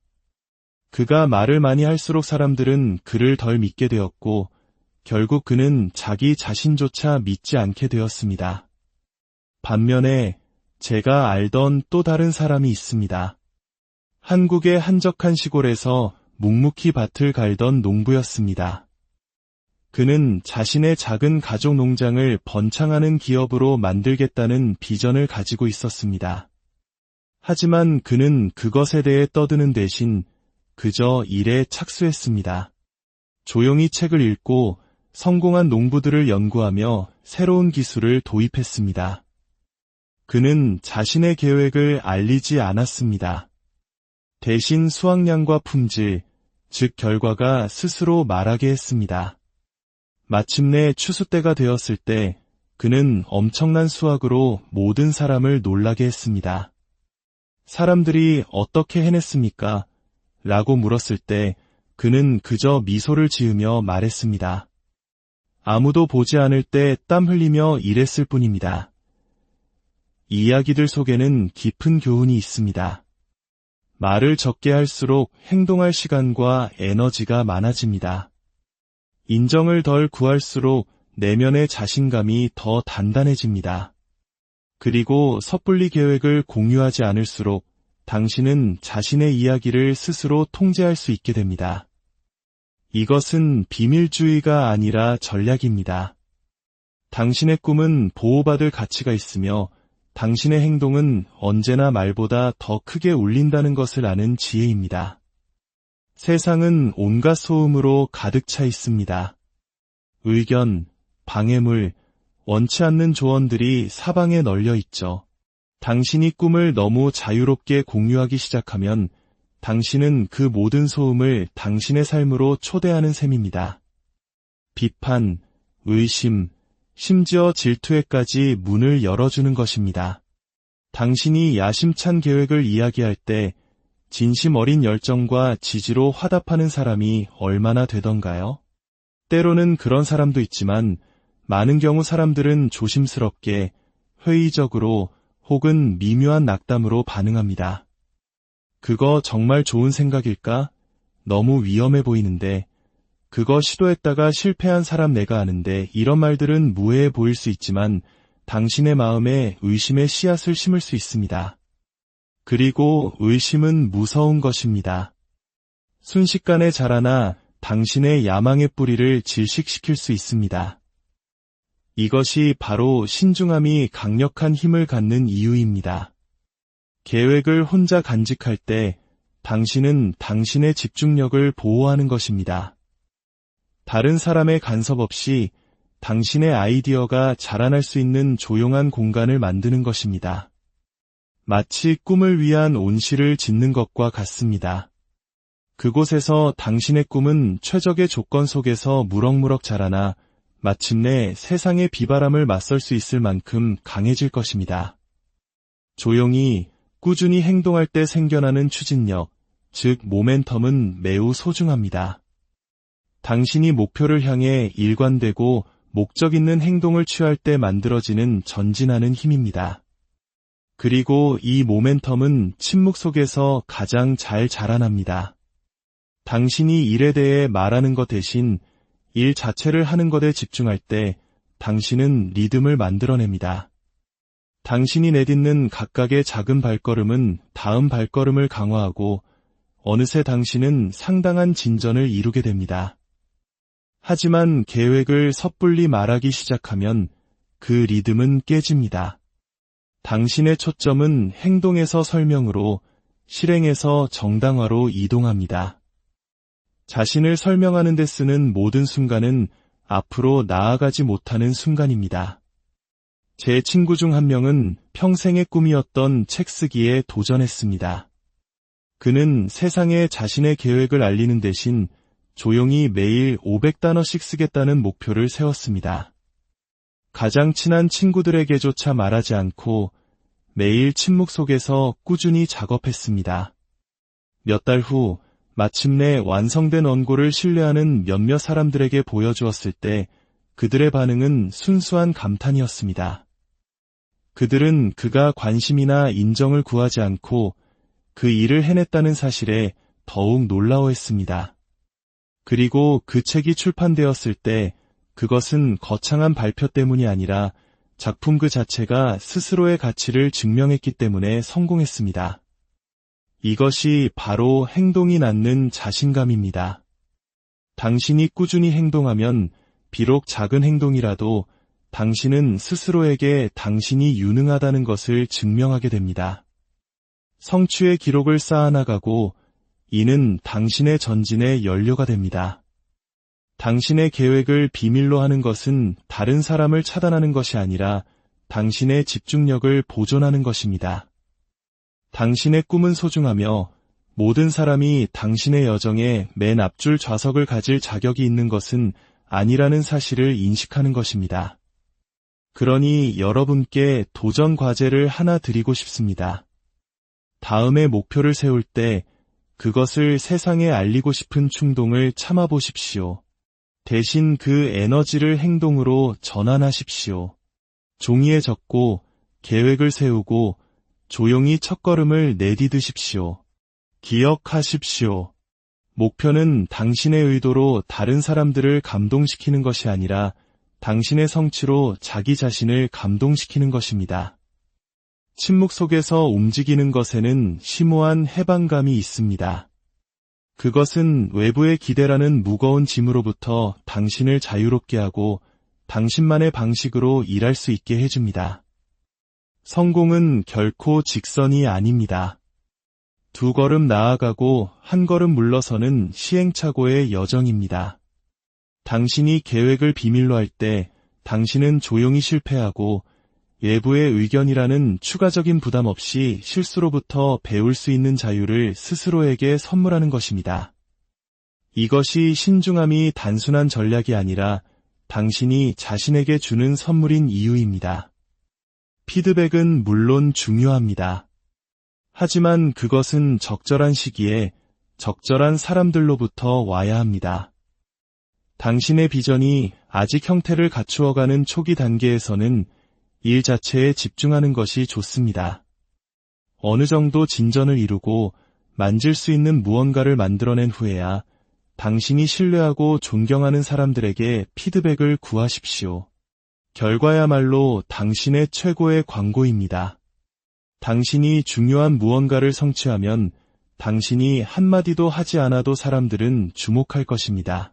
그가 말을 많이 할수록 사람들은 그를 덜 믿게 되었고 결국 그는 자기 자신조차 믿지 않게 되었습니다. 반면에 제가 알던 또 다른 사람이 있습니다. 한국의 한적한 시골에서 묵묵히 밭을 갈던 농부였습니다. 그는 자신의 작은 가족 농장을 번창하는 기업으로 만들겠다는 비전을 가지고 있었습니다. 하지만 그는 그것에 대해 떠드는 대신 그저 일에 착수했습니다. 조용히 책을 읽고 성공한 농부들을 연구하며 새로운 기술을 도입했습니다. 그는 자신의 계획을 알리지 않았습니다. 대신 수확량과 품질, 즉 결과가 스스로 말하게 했습니다. 마침내 추수 때가 되었을 때 그는 엄청난 수확으로 모든 사람을 놀라게 했습니다. 사람들이 어떻게 해냈습니까? 라고 물었을 때 그는 그저 미소를 지으며 말했습니다. 아무도 보지 않을 때 땀 흘리며 일했을 뿐입니다. 이 이야기들 속에는 깊은 교훈이 있습니다. 말을 적게 할수록 행동할 시간과 에너지가 많아집니다. 인정을 덜 구할수록 내면의 자신감이 더 단단해집니다. 그리고 섣불리 계획을 공유하지 않을수록 당신은 자신의 이야기를 스스로 통제할 수 있게 됩니다. 이것은 비밀주의가 아니라 전략입니다. 당신의 꿈은 보호받을 가치가 있으며 당신의 행동은 언제나 말보다 더 크게 울린다는 것을 아는 지혜입니다. 세상은 온갖 소음으로 가득 차 있습니다. 의견, 방해물, 원치 않는 조언들이 사방에 널려 있죠. 당신이 꿈을 너무 자유롭게 공유하기 시작하면 당신은 그 모든 소음을 당신의 삶으로 초대하는 셈입니다. 비판, 의심, 심지어 질투에까지 문을 열어주는 것입니다. 당신이 야심찬 계획을 이야기할 때 진심 어린 열정과 지지로 화답하는 사람이 얼마나 되던가요? 때로는 그런 사람도 있지만 많은 경우 사람들은 조심스럽게, 회의적으로 혹은 미묘한 낙담으로 반응합니다. 그거 정말 좋은 생각일까? 너무 위험해 보이는데, 그거 시도했다가 실패한 사람 내가 아는데, 이런 말들은 무해해 보일 수 있지만 당신의 마음에 의심의 씨앗을 심을 수 있습니다. 그리고 의심은 무서운 것입니다. 순식간에 자라나 당신의 야망의 뿌리를 질식시킬 수 있습니다. 이것이 바로 신중함이 강력한 힘을 갖는 이유입니다. 계획을 혼자 간직할 때 당신은 당신의 집중력을 보호하는 것입니다. 다른 사람의 간섭 없이 당신의 아이디어가 자라날 수 있는 조용한 공간을 만드는 것입니다. 마치 꿈을 위한 온실을 짓는 것과 같습니다. 그곳에서 당신의 꿈은 최적의 조건 속에서 무럭무럭 자라나 마침내 세상의 비바람을 맞설 수 있을 만큼 강해질 것입니다. 조용히, 꾸준히 행동할 때 생겨나는 추진력, 즉 모멘텀은 매우 소중합니다. 당신이 목표를 향해 일관되고 목적 있는 행동을 취할 때 만들어지는 전진하는 힘입니다. 그리고 이 모멘텀은 침묵 속에서 가장 잘 자라납니다. 당신이 일에 대해 말하는 것 대신 일 자체를 하는 것에 집중할 때 당신은 리듬을 만들어냅니다. 당신이 내딛는 각각의 작은 발걸음은 다음 발걸음을 강화하고 어느새 당신은 상당한 진전을 이루게 됩니다. 하지만 계획을 섣불리 말하기 시작하면 그 리듬은 깨집니다. 당신의 초점은 행동에서 설명으로, 실행에서 정당화로 이동합니다. 자신을 설명하는 데 쓰는 모든 순간은 앞으로 나아가지 못하는 순간입니다. 제 친구 중 한 명은 평생의 꿈이었던 책 쓰기에 도전했습니다. 그는 세상에 자신의 계획을 알리는 대신 조용히 매일 500단어씩 쓰겠다는 목표를 세웠습니다. 가장 친한 친구들에게조차 말하지 않고 매일 침묵 속에서 꾸준히 작업했습니다. 몇 달 후 마침내 완성된 원고를 신뢰하는 몇몇 사람들에게 보여주었을 때 그들의 반응은 순수한 감탄이었습니다. 그들은 그가 관심이나 인정을 구하지 않고 그 일을 해냈다는 사실에 더욱 놀라워했습니다. 그리고 그 책이 출판되었을 때 그것은 거창한 발표 때문이 아니라 작품 그 자체가 스스로의 가치를 증명했기 때문에 성공했습니다. 이것이 바로 행동이 낳는 자신감입니다. 당신이 꾸준히 행동하면 비록 작은 행동이라도 당신은 스스로에게 당신이 유능하다는 것을 증명하게 됩니다. 성취의 기록을 쌓아나가고 이는 당신의 전진의 연료가 됩니다. 당신의 계획을 비밀로 하는 것은 다른 사람을 차단하는 것이 아니라 당신의 집중력을 보존하는 것입니다. 당신의 꿈은 소중하며 모든 사람이 당신의 여정에 맨 앞줄 좌석을 가질 자격이 있는 것은 아니라는 사실을 인식하는 것입니다. 그러니 여러분께 도전 과제를 하나 드리고 싶습니다. 다음에 목표를 세울 때 그것을 세상에 알리고 싶은 충동을 참아보십시오. 대신 그 에너지를 행동으로 전환하십시오. 종이에 적고 계획을 세우고 조용히 첫걸음을 내디드십시오. 기억하십시오. 목표는 당신의 의도로 다른 사람들을 감동시키는 것이 아니라 당신의 성취로 자기 자신을 감동시키는 것입니다. 침묵 속에서 움직이는 것에는 심오한 해방감이 있습니다. 그것은 외부의 기대라는 무거운 짐으로부터 당신을 자유롭게 하고 당신만의 방식으로 일할 수 있게 해줍니다. 성공은 결코 직선이 아닙니다. 두 걸음 나아가고 한 걸음 물러서는 시행착오의 여정입니다. 당신이 계획을 비밀로 할 때 당신은 조용히 실패하고 외부의 의견이라는 추가적인 부담 없이 실수로부터 배울 수 있는 자유를 스스로에게 선물하는 것입니다. 이것이 신중함이 단순한 전략이 아니라 당신이 자신에게 주는 선물인 이유입니다. 피드백은 물론 중요합니다. 하지만 그것은 적절한 시기에 적절한 사람들로부터 와야 합니다. 당신의 비전이 아직 형태를 갖추어가는 초기 단계에서는 일 자체에 집중하는 것이 좋습니다. 어느 정도 진전을 이루고 만질 수 있는 무언가를 만들어낸 후에야 당신이 신뢰하고 존경하는 사람들에게 피드백을 구하십시오. 결과야말로 당신의 최고의 광고입니다. 당신이 중요한 무언가를 성취하면 당신이 한마디도 하지 않아도 사람들은 주목할 것입니다.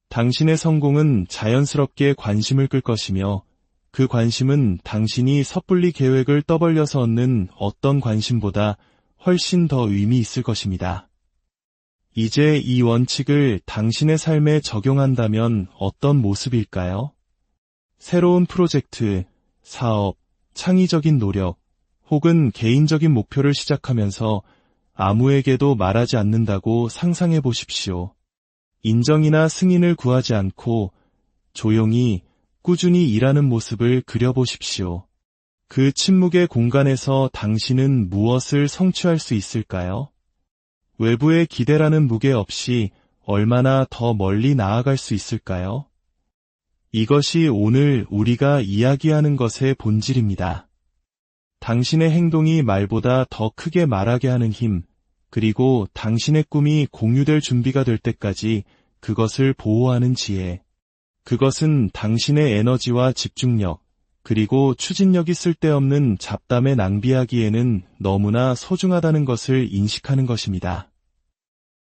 당신의 성공은 자연스럽게 관심을 끌 것이며 그 관심은 당신이 섣불리 계획을 떠벌려서 얻는 어떤 관심보다 훨씬 더 의미 있을 것입니다. 이제 이 원칙을 당신의 삶에 적용한다면 어떤 모습일까요? 새로운 프로젝트, 사업, 창의적인 노력, 혹은 개인적인 목표를 시작하면서 아무에게도 말하지 않는다고 상상해 보십시오. 인정이나 승인을 구하지 않고 조용히 꾸준히 일하는 모습을 그려보십시오. 그 침묵의 공간에서 당신은 무엇을 성취할 수 있을까요? 외부의 기대라는 무게 없이 얼마나 더 멀리 나아갈 수 있을까요? 이것이 오늘 우리가 이야기하는 것의 본질입니다. 당신의 행동이 말보다 더 크게 말하게 하는 힘, 그리고 당신의 꿈이 공유될 준비가 될 때까지 그것을 보호하는 지혜. 그것은 당신의 에너지와 집중력, 그리고 추진력이 쓸데없는 잡담에 낭비하기에는 너무나 소중하다는 것을 인식하는 것입니다.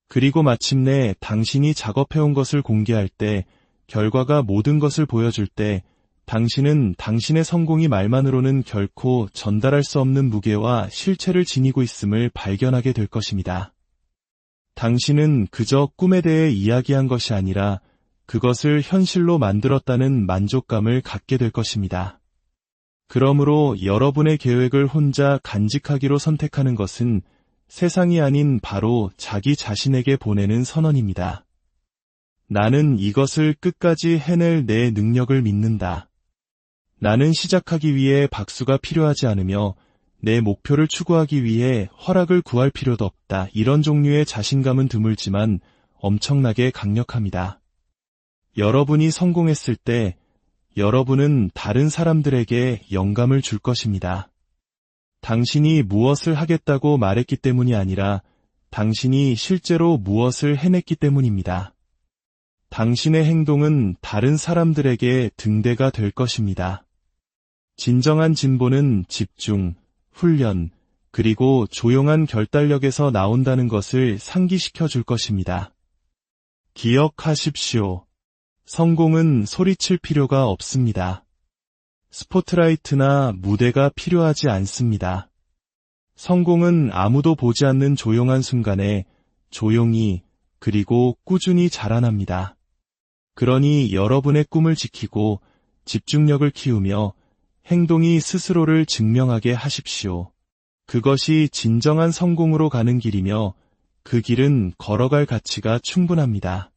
그리고 마침내 당신이 작업해온 것을 공개할 때, 결과가 모든 것을 보여줄 때, 당신은 당신의 성공이 말만으로는 결코 전달할 수 없는 무게와 실체를 지니고 있음을 발견하게 될 것입니다. 당신은 그저 꿈에 대해 이야기한 것이 아니라 그것을 현실로 만들었다는 만족감을 갖게 될 것입니다. 그러므로 여러분의 계획을 혼자 간직하기로 선택하는 것은 세상이 아닌 바로 자기 자신에게 보내는 선언입니다. 나는 이것을 끝까지 해낼 내 능력을 믿는다. 나는 시작하기 위해 박수가 필요하지 않으며 내 목표를 추구하기 위해 허락을 구할 필요도 없다. 이런 종류의 자신감은 드물지만 엄청나게 강력합니다. 여러분이 성공했을 때 여러분은 다른 사람들에게 영감을 줄 것입니다. 당신이 무엇을 하겠다고 말했기 때문이 아니라 당신이 실제로 무엇을 해냈기 때문입니다. 당신의 행동은 다른 사람들에게 등대가 될 것입니다. 진정한 진보는 집중, 훈련, 그리고 조용한 결단력에서 나온다는 것을 상기시켜 줄 것입니다. 기억하십시오. 성공은 소리칠 필요가 없습니다. 스포트라이트나 무대가 필요하지 않습니다. 성공은 아무도 보지 않는 조용한 순간에 조용히 그리고 꾸준히 자라납니다. 그러니 여러분의 꿈을 지키고 집중력을 키우며 행동이 스스로를 증명하게 하십시오. 그것이 진정한 성공으로 가는 길이며 그 길은 걸어갈 가치가 충분합니다.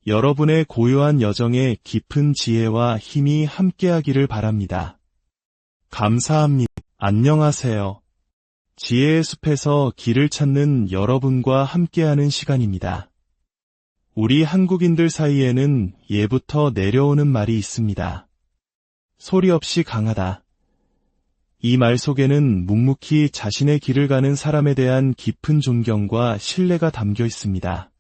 여러분의 고요한 여정에 깊은 지혜와 힘이 함께하기를 바랍니다. 감사합니다. 안녕하세요. 지혜의 숲에서 길을 찾는 여러분과 함께하는 시간입니다. 우리 한국인들 사이에는 예부터 내려오는 말이 있습니다. 소리 없이 강하다. 이 말 속에는 묵묵히 자신의 길을 가는 사람에 대한 깊은 존경과 신뢰가 담겨 있습니다.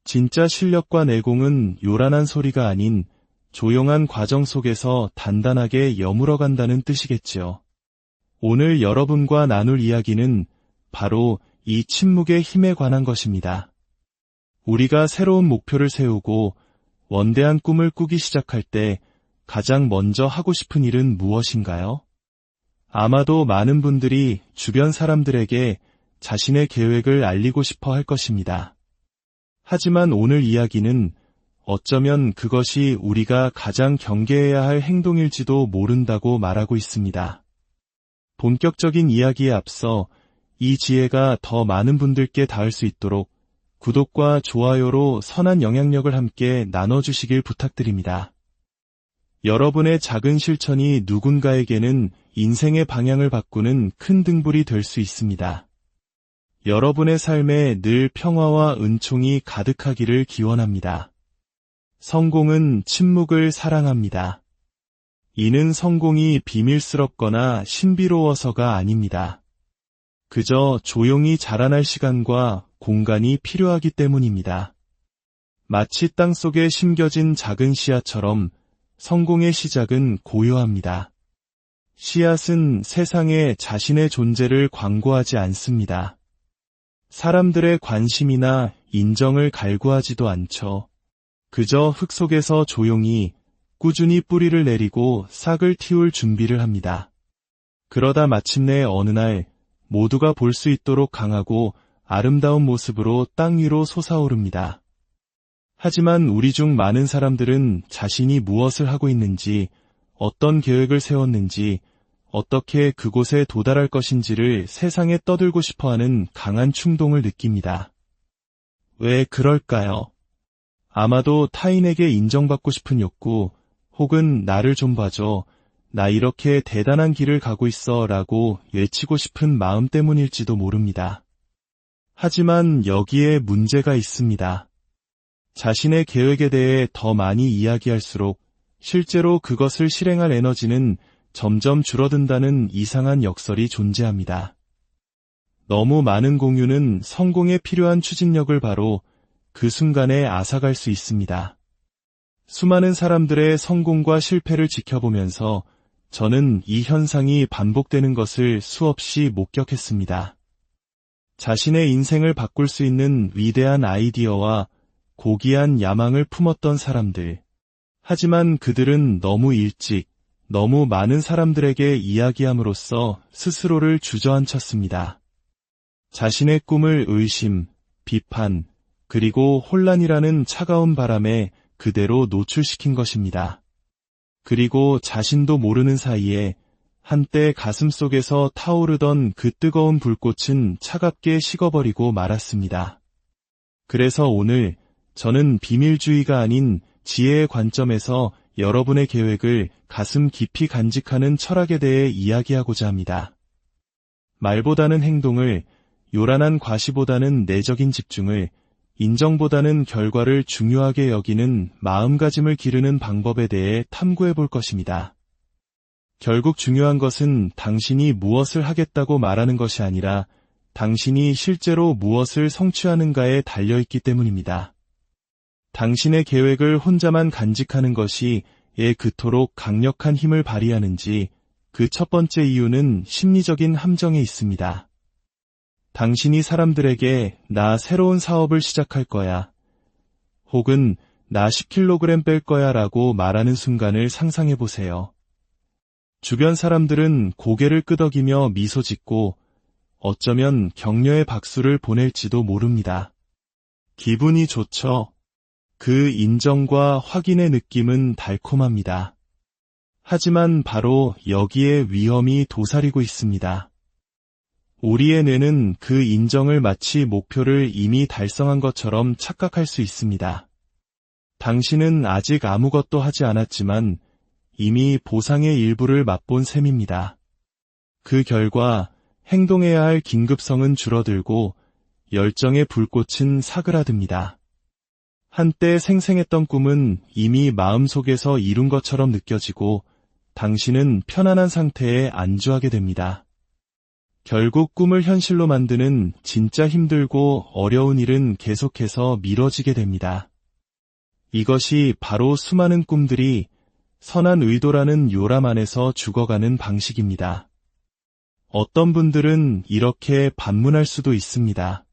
진짜 실력과 내공은 요란한 소리가 아닌 조용한 과정 속에서 단단하게 여물어간다는 뜻이겠지요. 오늘 여러분과 나눌 이야기는 바로 이 침묵의 힘에 관한 것입니다. 우리가 새로운 목표를 세우고 원대한 꿈을 꾸기 시작할 때 가장 먼저 하고 싶은 일은 무엇인가요? 아마도 많은 분들이 주변 사람들에게 자신의 계획을 알리고 싶어 할 것입니다. 하지만 오늘 이야기는 어쩌면 그것이 우리가 가장 경계해야 할 행동일지도 모른다고 말하고 있습니다. 본격적인 이야기에 앞서 이 지혜가 더 많은 분들께 닿을 수 있도록 구독과 좋아요로 선한 영향력을 함께 나눠주시길 부탁드립니다. 여러분의 작은 실천이 누군가에게는 인생의 방향을 바꾸는 큰 등불이 될 수 있습니다. 여러분의 삶에 늘 평화와 은총이 가득하기를 기원합니다. 성공은 침묵을 사랑합니다. 이는 성공이 비밀스럽거나 신비로워서가 아닙니다. 그저 조용히 자라날 시간과 공간이 필요하기 때문입니다. 마치 땅속에 심겨진 작은 씨앗처럼 성공의 시작은 고요합니다. 씨앗은 세상에 자신의 존재를 광고하지 않습니다. 사람들의 관심이나 인정을 갈구하지도 않죠. 그저 흙 속에서 조용히 꾸준히 뿌리를 내리고 싹을 틔울 준비를 합니다. 그러다 마침내 어느 날 모두가 볼 수 있도록 강하고 아름다운 모습으로 땅 위로 솟아오릅니다. 하지만 우리 중 많은 사람들은 자신이 무엇을 하고 있는지, 어떤 계획을 세웠는지, 어떻게 그곳에 도달할 것인지를 세상에 떠들고 싶어하는 강한 충동을 느낍니다. 왜 그럴까요? 아마도 타인에게 인정받고 싶은 욕구, 혹은 나를 좀 봐줘, 나 이렇게 대단한 길을 가고 있어 라고 외치고 싶은 마음 때문일지도 모릅니다. 하지만 여기에 문제가 있습니다. 자신의 계획에 대해 더 많이 이야기할수록 실제로 그것을 실행할 에너지는 점점 줄어든다는 이상한 역설이 존재합니다. 너무 많은 공유는 성공에 필요한 추진력을 바로 그 순간에 앗아갈 수 있습니다. 수많은 사람들의 성공과 실패를 지켜보면서 저는 이 현상이 반복되는 것을 수없이 목격했습니다. 자신의 인생을 바꿀 수 있는 위대한 아이디어와 고귀한 야망을 품었던 사람들. 하지만 그들은 너무 일찍, 너무 많은 사람들에게 이야기함으로써 스스로를 주저앉혔습니다. 자신의 꿈을 의심, 비판, 그리고 혼란이라는 차가운 바람에 그대로 노출시킨 것입니다. 그리고 자신도 모르는 사이에 한때 가슴속에서 타오르던 그 뜨거운 불꽃은 차갑게 식어버리고 말았습니다. 그래서 오늘 저는 비밀주의가 아닌 지혜의 관점에서 여러분의 계획을 가슴 깊이 간직하는 철학에 대해 이야기하고자 합니다. 말보다는 행동을, 요란한 과시보다는 내적인 집중을, 인정보다는 결과를 중요하게 여기는 마음가짐을 기르는 방법에 대해 탐구해 볼 것입니다. 결국 중요한 것은 당신이 무엇을 하겠다고 말하는 것이 아니라 당신이 실제로 무엇을 성취하는가에 달려있기 때문입니다. 당신의 계획을 혼자만 간직하는 것이 왜 그토록 강력한 힘을 발휘하는지 그 첫 번째 이유는 심리적인 함정에 있습니다. 당신이 사람들에게 나 새로운 사업을 시작할 거야, 혹은 나 10kg 뺄 거야 라고 말하는 순간을 상상해 보세요. 주변 사람들은 고개를 끄덕이며 미소 짓고 어쩌면 격려의 박수를 보낼지도 모릅니다. 기분이 좋죠. 그 인정과 확인의 느낌은 달콤합니다. 하지만 바로 여기에 위험이 도사리고 있습니다. 우리의 뇌는 그 인정을 마치 목표를 이미 달성한 것처럼 착각할 수 있습니다. 당신은 아직 아무것도 하지 않았지만 이미 보상의 일부를 맛본 셈입니다. 그 결과 행동해야 할 긴급성은 줄어들고 열정의 불꽃은 사그라듭니다. 한때 생생했던 꿈은 이미 마음속에서 이룬 것처럼 느껴지고 당신은 편안한 상태에 안주하게 됩니다. 결국 꿈을 현실로 만드는 진짜 힘들고 어려운 일은 계속해서 미뤄지게 됩니다. 이것이 바로 수많은 꿈들이 선한 의도라는 요람 안에서 죽어가는 방식입니다. 어떤 분들은 이렇게 반문할 수도 있습니다.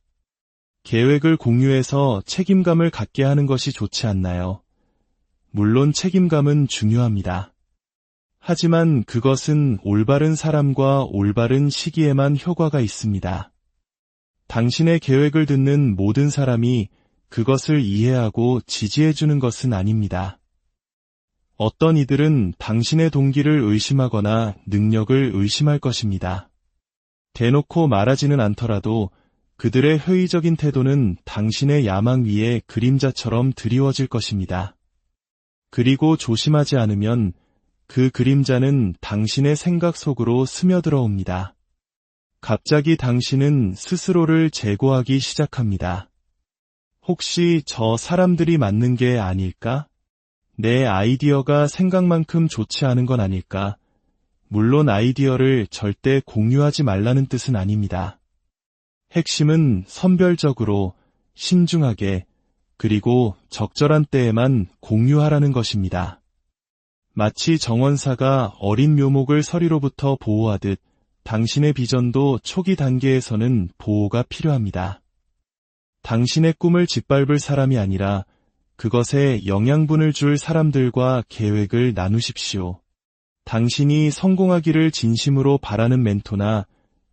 계획을 공유해서 책임감을 갖게 하는 것이 좋지 않나요? 물론 책임감은 중요합니다. 하지만 그것은 올바른 사람과 올바른 시기에만 효과가 있습니다. 당신의 계획을 듣는 모든 사람이 그것을 이해하고 지지해주는 것은 아닙니다. 어떤 이들은 당신의 동기를 의심하거나 능력을 의심할 것입니다. 대놓고 말하지는 않더라도 그들의 회의적인 태도는 당신의 야망 위에 그림자처럼 드리워질 것입니다. 그리고 조심하지 않으면 그 그림자는 당신의 생각 속으로 스며들어 옵니다. 갑자기 당신은 스스로를 재고하기 시작합니다. 혹시 저 사람들이 맞는 게 아닐까? 내 아이디어가 생각만큼 좋지 않은 건 아닐까? 물론 아이디어를 절대 공유하지 말라는 뜻은 아닙니다. 핵심은 선별적으로, 신중하게, 그리고 적절한 때에만 공유하라는 것입니다. 마치 정원사가 어린 묘목을 서리로부터 보호하듯 당신의 비전도 초기 단계에서는 보호가 필요합니다. 당신의 꿈을 짓밟을 사람이 아니라 그것에 영양분을 줄 사람들과 계획을 나누십시오. 당신이 성공하기를 진심으로 바라는 멘토나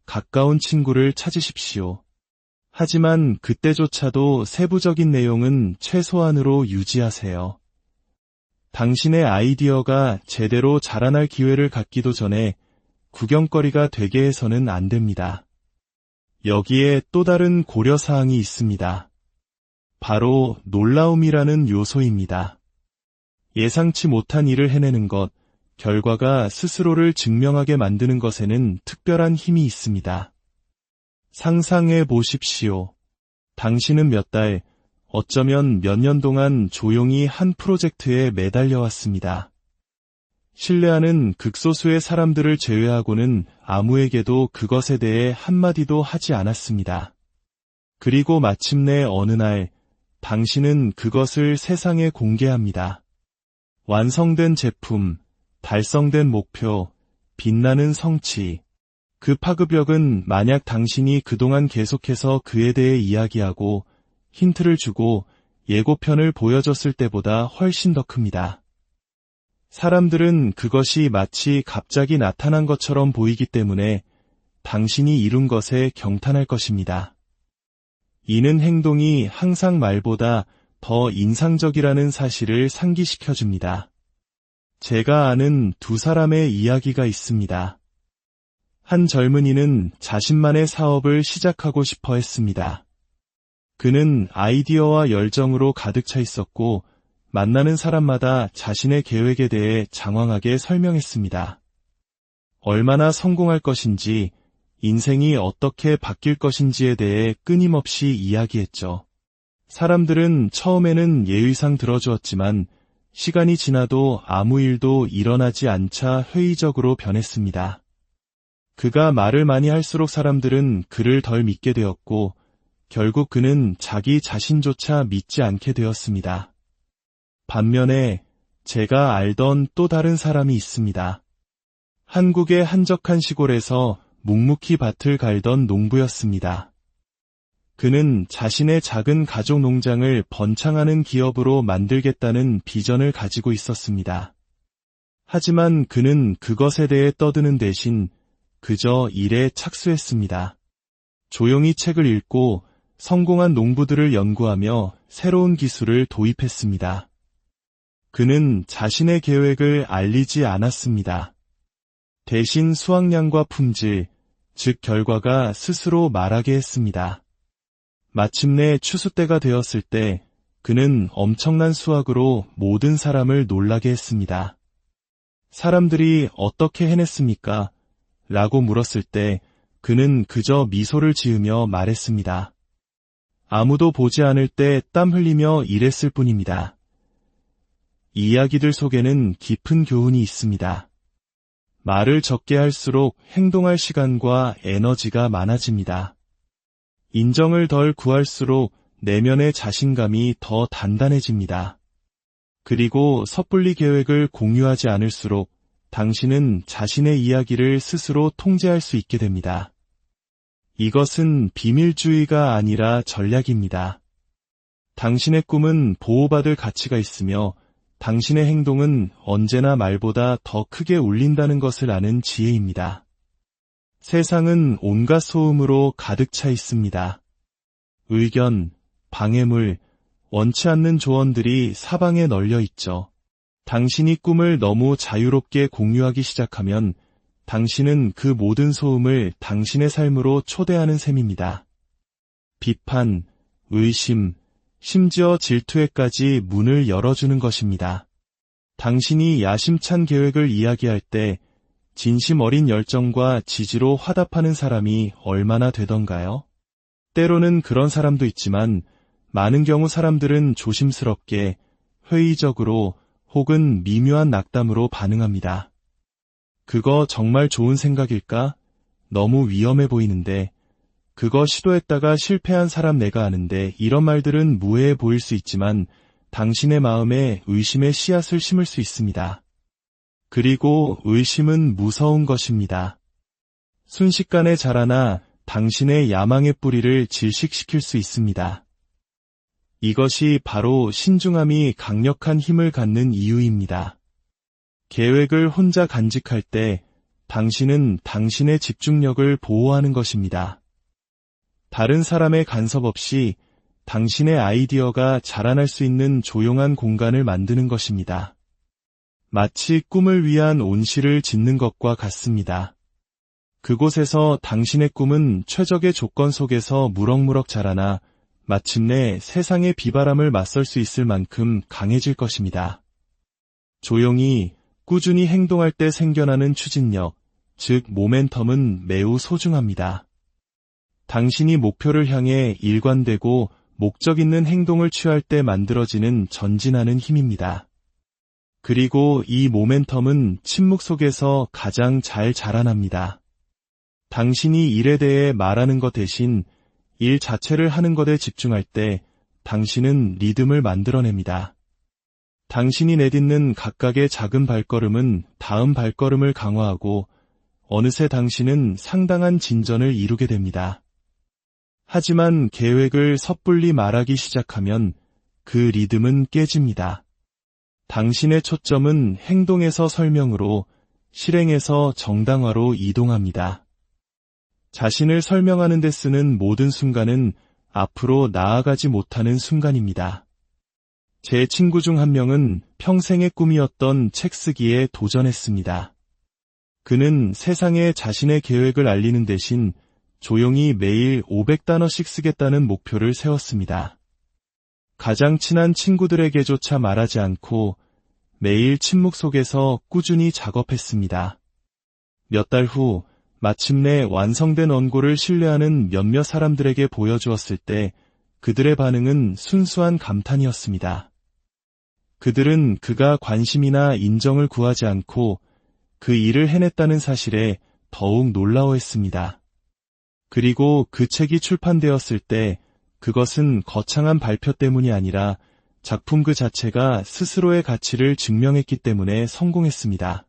가까운 친구를 찾으십시오. 하지만 그때조차도 세부적인 내용은 최소한으로 유지하세요. 당신의 아이디어가 제대로 자라날 기회를 갖기도 전에 구경거리가 되게 해서는 안 됩니다. 여기에 또 다른 고려사항이 있습니다. 바로 놀라움이라는 요소입니다. 예상치 못한 일을 해내는 것, 결과가 스스로를 증명하게 만드는 것에는 특별한 힘이 있습니다. 상상해 보십시오. 당신은 몇 달, 어쩌면 몇 년 동안 조용히 한 프로젝트에 매달려 왔습니다. 신뢰하는 극소수의 사람들을 제외하고는 아무에게도 그것에 대해 한마디도 하지 않았습니다. 그리고 마침내 어느 날, 당신은 그것을 세상에 공개합니다. 완성된 제품, 달성된 목표, 빛나는 성취. 그 파급력은 만약 당신이 그동안 계속해서 그에 대해 이야기하고 힌트를 주고 예고편을 보여줬을 때보다 훨씬 더 큽니다. 사람들은 그것이 마치 갑자기 나타난 것처럼 보이기 때문에 당신이 이룬 것에 경탄할 것입니다. 이는 행동이 항상 말보다 더 인상적이라는 사실을 상기시켜줍니다. 제가 아는 두 사람의 이야기가 있습니다. 한 젊은이는 자신만의 사업을 시작하고 싶어 했습니다. 그는 아이디어와 열정으로 가득 차 있었고 만나는 사람마다 자신의 계획에 대해 장황하게 설명했습니다. 얼마나 성공할 것인지, 인생이 어떻게 바뀔 것인지에 대해 끊임없이 이야기했죠. 사람들은 처음에는 예의상 들어주었지만 시간이 지나도 아무 일도 일어나지 않자 회의적으로 변했습니다. 그가 말을 많이 할수록 사람들은 그를 덜 믿게 되었고 결국 그는 자기 자신조차 믿지 않게 되었습니다. 반면에 제가 알던 또 다른 사람이 있습니다. 한국의 한적한 시골에서 묵묵히 밭을 갈던 농부였습니다. 그는 자신의 작은 가족 농장을 번창하는 기업으로 만들겠다는 비전을 가지고 있었습니다. 하지만 그는 그것에 대해 떠드는 대신 그저 일에 착수했습니다. 조용히 책을 읽고 성공한 농부들을 연구하며 새로운 기술을 도입했습니다. 그는 자신의 계획을 알리지 않았습니다. 대신 수확량과 품질, 즉 결과가 스스로 말하게 했습니다. 마침내 추수 때가 되었을 때 그는 엄청난 수확으로 모든 사람을 놀라게 했습니다. 사람들이 어떻게 해냈습니까? 라고 물었을 때 그는 그저 미소를 지으며 말했습니다. 아무도 보지 않을 때 땀 흘리며 일했을 뿐입니다. 이 이야기들 속에는 깊은 교훈이 있습니다. 말을 적게 할수록 행동할 시간과 에너지가 많아집니다. 인정을 덜 구할수록 내면의 자신감이 더 단단해집니다. 그리고 섣불리 계획을 공유하지 않을수록 당신은 자신의 이야기를 스스로 통제할 수 있게 됩니다. 이것은 비밀주의가 아니라 전략입니다. 당신의 꿈은 보호받을 가치가 있으며 당신의 행동은 언제나 말보다 더 크게 울린다는 것을 아는 지혜입니다. 세상은 온갖 소음으로 가득 차 있습니다. 의견, 방해물, 원치 않는 조언들이 사방에 널려 있죠. 당신이 꿈을 너무 자유롭게 공유하기 시작하면 당신은 그 모든 소음을 당신의 삶으로 초대하는 셈입니다. 비판, 의심, 심지어 질투에까지 문을 열어주는 것입니다. 당신이 야심찬 계획을 이야기할 때 진심 어린 열정과 지지로 화답하는 사람이 얼마나 되던가요? 때로는 그런 사람도 있지만 많은 경우 사람들은 조심스럽게, 회의적으로 혹은 미묘한 낙담으로 반응합니다. 그거 정말 좋은 생각일까? 너무 위험해 보이는데, 그거 시도했다가 실패한 사람 내가 아는데, 이런 말들은 무해해 보일 수 있지만 당신의 마음에 의심의 씨앗을 심을 수 있습니다. 그리고 의심은 무서운 것입니다. 순식간에 자라나 당신의 야망의 뿌리를 질식시킬 수 있습니다. 이것이 바로 신중함이 강력한 힘을 갖는 이유입니다. 계획을 혼자 간직할 때 당신은 당신의 집중력을 보호하는 것입니다. 다른 사람의 간섭 없이 당신의 아이디어가 자라날 수 있는 조용한 공간을 만드는 것입니다. 마치 꿈을 위한 온실을 짓는 것과 같습니다. 그곳에서 당신의 꿈은 최적의 조건 속에서 무럭무럭 자라나 마침내 세상의 비바람을 맞설 수 있을 만큼 강해질 것입니다. 조용히, 꾸준히 행동할 때 생겨나는 추진력, 즉 모멘텀은 매우 소중합니다. 당신이 목표를 향해 일관되고 목적 있는 행동을 취할 때 만들어지는 전진하는 힘입니다. 그리고 이 모멘텀은 침묵 속에서 가장 잘 자라납니다. 당신이 일에 대해 말하는 것 대신 일 자체를 하는 것에 집중할 때 당신은 리듬을 만들어냅니다. 당신이 내딛는 각각의 작은 발걸음은 다음 발걸음을 강화하고 어느새 당신은 상당한 진전을 이루게 됩니다. 하지만 계획을 섣불리 말하기 시작하면 그 리듬은 깨집니다. 당신의 초점은 행동에서 설명으로, 실행에서 정당화로 이동합니다. 자신을 설명하는 데 쓰는 모든 순간은 앞으로 나아가지 못하는 순간입니다. 제 친구 중 한 명은 평생의 꿈이었던 책 쓰기에 도전했습니다. 그는 세상에 자신의 계획을 알리는 대신 조용히 매일 500단어씩 쓰겠다는 목표를 세웠습니다. 가장 친한 친구들에게조차 말하지 않고 매일 침묵 속에서 꾸준히 작업했습니다. 몇 달 후 마침내 완성된 원고를 신뢰하는 몇몇 사람들에게 보여주었을 때 그들의 반응은 순수한 감탄이었습니다. 그들은 그가 관심이나 인정을 구하지 않고 그 일을 해냈다는 사실에 더욱 놀라워했습니다. 그리고 그 책이 출판되었을 때 그것은 거창한 발표 때문이 아니라 작품 그 자체가 스스로의 가치를 증명했기 때문에 성공했습니다.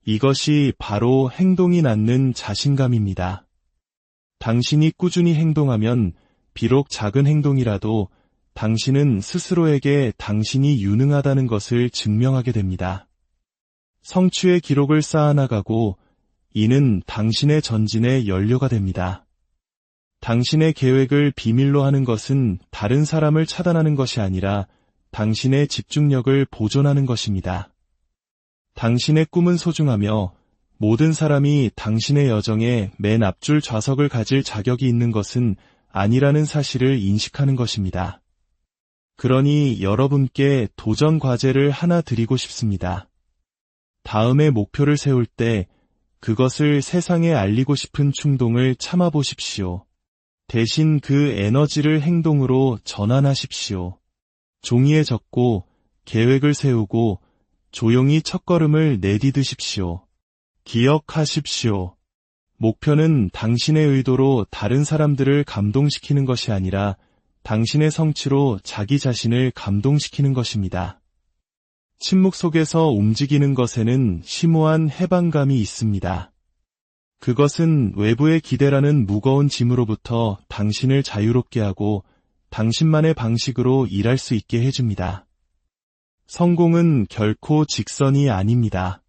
이것이 바로 행동이 낳는 자신감입니다. 당신이 꾸준히 행동하면 비록 작은 행동이라도 당신은 스스로에게 당신이 유능하다는 것을 증명하게 됩니다. 성취의 기록을 쌓아나가고 이는 당신의 전진의 연료가 됩니다. 당신의 계획을 비밀로 하는 것은 다른 사람을 차단하는 것이 아니라 당신의 집중력을 보존하는 것입니다. 당신의 꿈은 소중하며 모든 사람이 당신의 여정에 맨 앞줄 좌석을 가질 자격이 있는 것은 아니라는 사실을 인식하는 것입니다. 그러니 여러분께 도전 과제를 하나 드리고 싶습니다. 다음에 목표를 세울 때 그것을 세상에 알리고 싶은 충동을 참아보십시오. 대신 그 에너지를 행동으로 전환하십시오. 종이에 적고 계획을 세우고 조용히 첫걸음을 내디드십시오. 기억하십시오. 목표는 당신의 의도로 다른 사람들을 감동시키는 것이 아니라 당신의 성취로 자기 자신을 감동시키는 것입니다. 침묵 속에서 움직이는 것에는 심오한 해방감이 있습니다. 그것은 외부의 기대라는 무거운 짐으로부터 당신을 자유롭게 하고 당신만의 방식으로 일할 수 있게 해줍니다. 성공은 결코 직선이 아닙니다.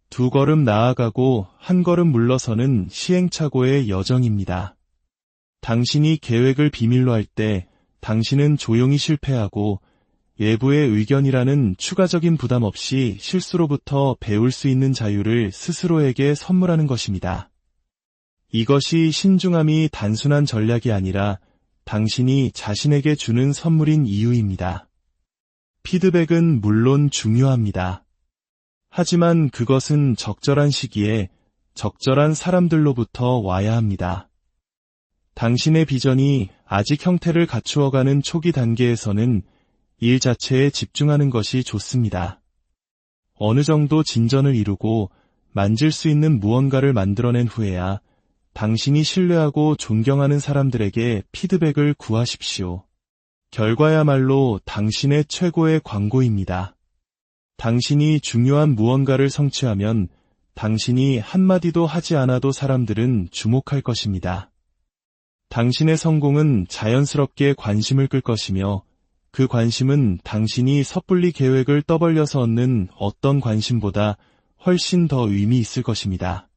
2걸음 나아가고 1걸음 물러서는 시행착오의 여정입니다. 당신이 계획을 비밀로 할 때 당신은 조용히 실패하고 외부의 의견이라는 추가적인 부담 없이 실수로부터 배울 수 있는 자유를 스스로에게 선물하는 것입니다. 이것이 신중함이 단순한 전략이 아니라 당신이 자신에게 주는 선물인 이유입니다. 피드백은 물론 중요합니다. 하지만 그것은 적절한 시기에 적절한 사람들로부터 와야 합니다. 당신의 비전이 아직 형태를 갖추어가는 초기 단계에서는 일 자체에 집중하는 것이 좋습니다. 어느 정도 진전을 이루고 만질 수 있는 무언가를 만들어낸 후에야 당신이 신뢰하고 존경하는 사람들에게 피드백을 구하십시오. 결과야말로 당신의 최고의 광고입니다. 당신이 중요한 무언가를 성취하면 당신이 한마디도 하지 않아도 사람들은 주목할 것입니다. 당신의 성공은 자연스럽게 관심을 끌 것이며 그 관심은 당신이 섣불리 계획을 떠벌려서 얻는 어떤 관심보다 훨씬 더 의미 있을 것입니다.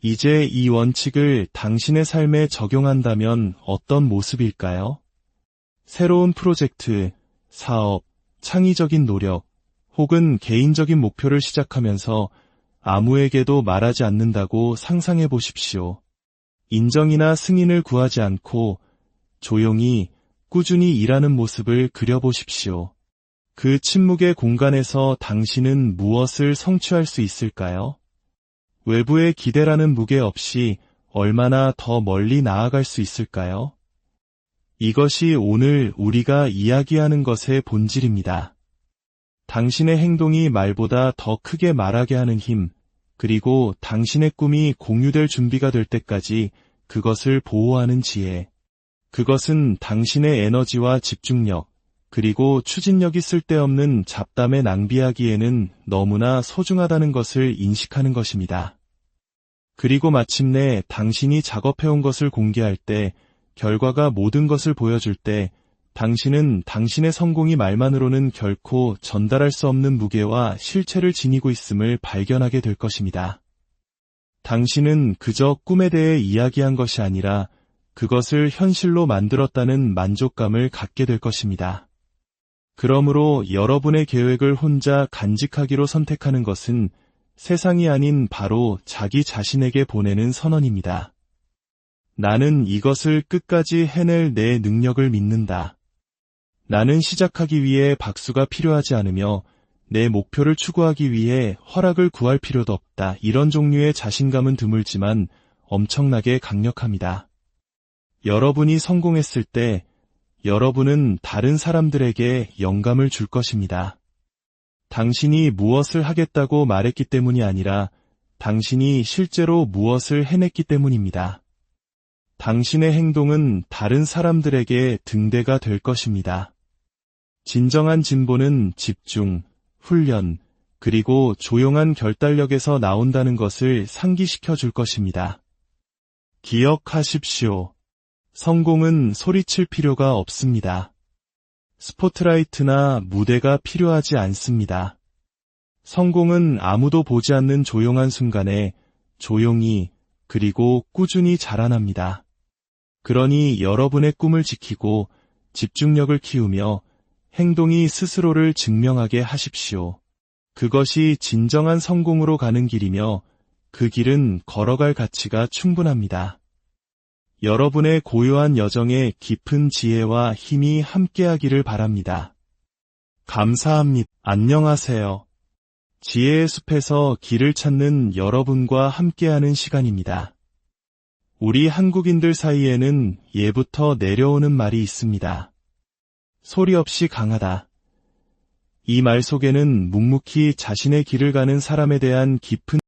이제 이 원칙을 당신의 삶에 적용한다면 어떤 모습일까요? 새로운 프로젝트, 사업, 창의적인 노력, 혹은 개인적인 목표를 시작하면서 아무에게도 말하지 않는다고 상상해 보십시오. 인정이나 승인을 구하지 않고 조용히 꾸준히 일하는 모습을 그려보십시오. 그 침묵의 공간에서 당신은 무엇을 성취할 수 있을까요? 외부의 기대라는 무게 없이 얼마나 더 멀리 나아갈 수 있을까요? 이것이 오늘 우리가 이야기하는 것의 본질입니다. 당신의 행동이 말보다 더 크게 말하게 하는 힘, 그리고 당신의 꿈이 공유될 준비가 될 때까지 그것을 보호하는 지혜. 그것은 당신의 에너지와 집중력, 그리고 추진력이 쓸데없는 잡담에 낭비하기에는 너무나 소중하다는 것을 인식하는 것입니다. 그리고 마침내 당신이 작업해온 것을 공개할 때, 결과가 모든 것을 보여줄 때, 당신은 당신의 성공이 말만으로는 결코 전달할 수 없는 무게와 실체를 지니고 있음을 발견하게 될 것입니다. 당신은 그저 꿈에 대해 이야기한 것이 아니라 그것을 현실로 만들었다는 만족감을 갖게 될 것입니다. 그러므로 여러분의 계획을 혼자 간직하기로 선택하는 것은 세상이 아닌 바로 자기 자신에게 보내는 선언입니다. 나는 이것을 끝까지 해낼 내 능력을 믿는다. 나는 시작하기 위해 박수가 필요하지 않으며 내 목표를 추구하기 위해 허락을 구할 필요도 없다. 이런 종류의 자신감은 드물지만 엄청나게 강력합니다. 여러분이 성공했을 때 여러분은 다른 사람들에게 영감을 줄 것입니다. 당신이 무엇을 하겠다고 말했기 때문이 아니라 당신이 실제로 무엇을 해냈기 때문입니다. 당신의 행동은 다른 사람들에게 등대가 될 것입니다. 진정한 진보는 집중, 훈련, 그리고 조용한 결단력에서 나온다는 것을 상기시켜 줄 것입니다. 기억하십시오. 성공은 소리칠 필요가 없습니다. 스포트라이트나 무대가 필요하지 않습니다. 성공은 아무도 보지 않는 조용한 순간에 조용히 그리고 꾸준히 자라납니다. 그러니 여러분의 꿈을 지키고 집중력을 키우며 행동이 스스로를 증명하게 하십시오. 그것이 진정한 성공으로 가는 길이며 그 길은 걸어갈 가치가 충분합니다. 여러분의 고요한 여정에 깊은 지혜와 힘이 함께하기를 바랍니다. 감사합니다. 안녕하세요. 지혜의 숲에서 길을 찾는 여러분과 함께하는 시간입니다. 우리 한국인들 사이에는 예부터 내려오는 말이 있습니다. 소리 없이 강하다. 이 말 속에는 묵묵히 자신의 길을 가는 사람에 대한 깊은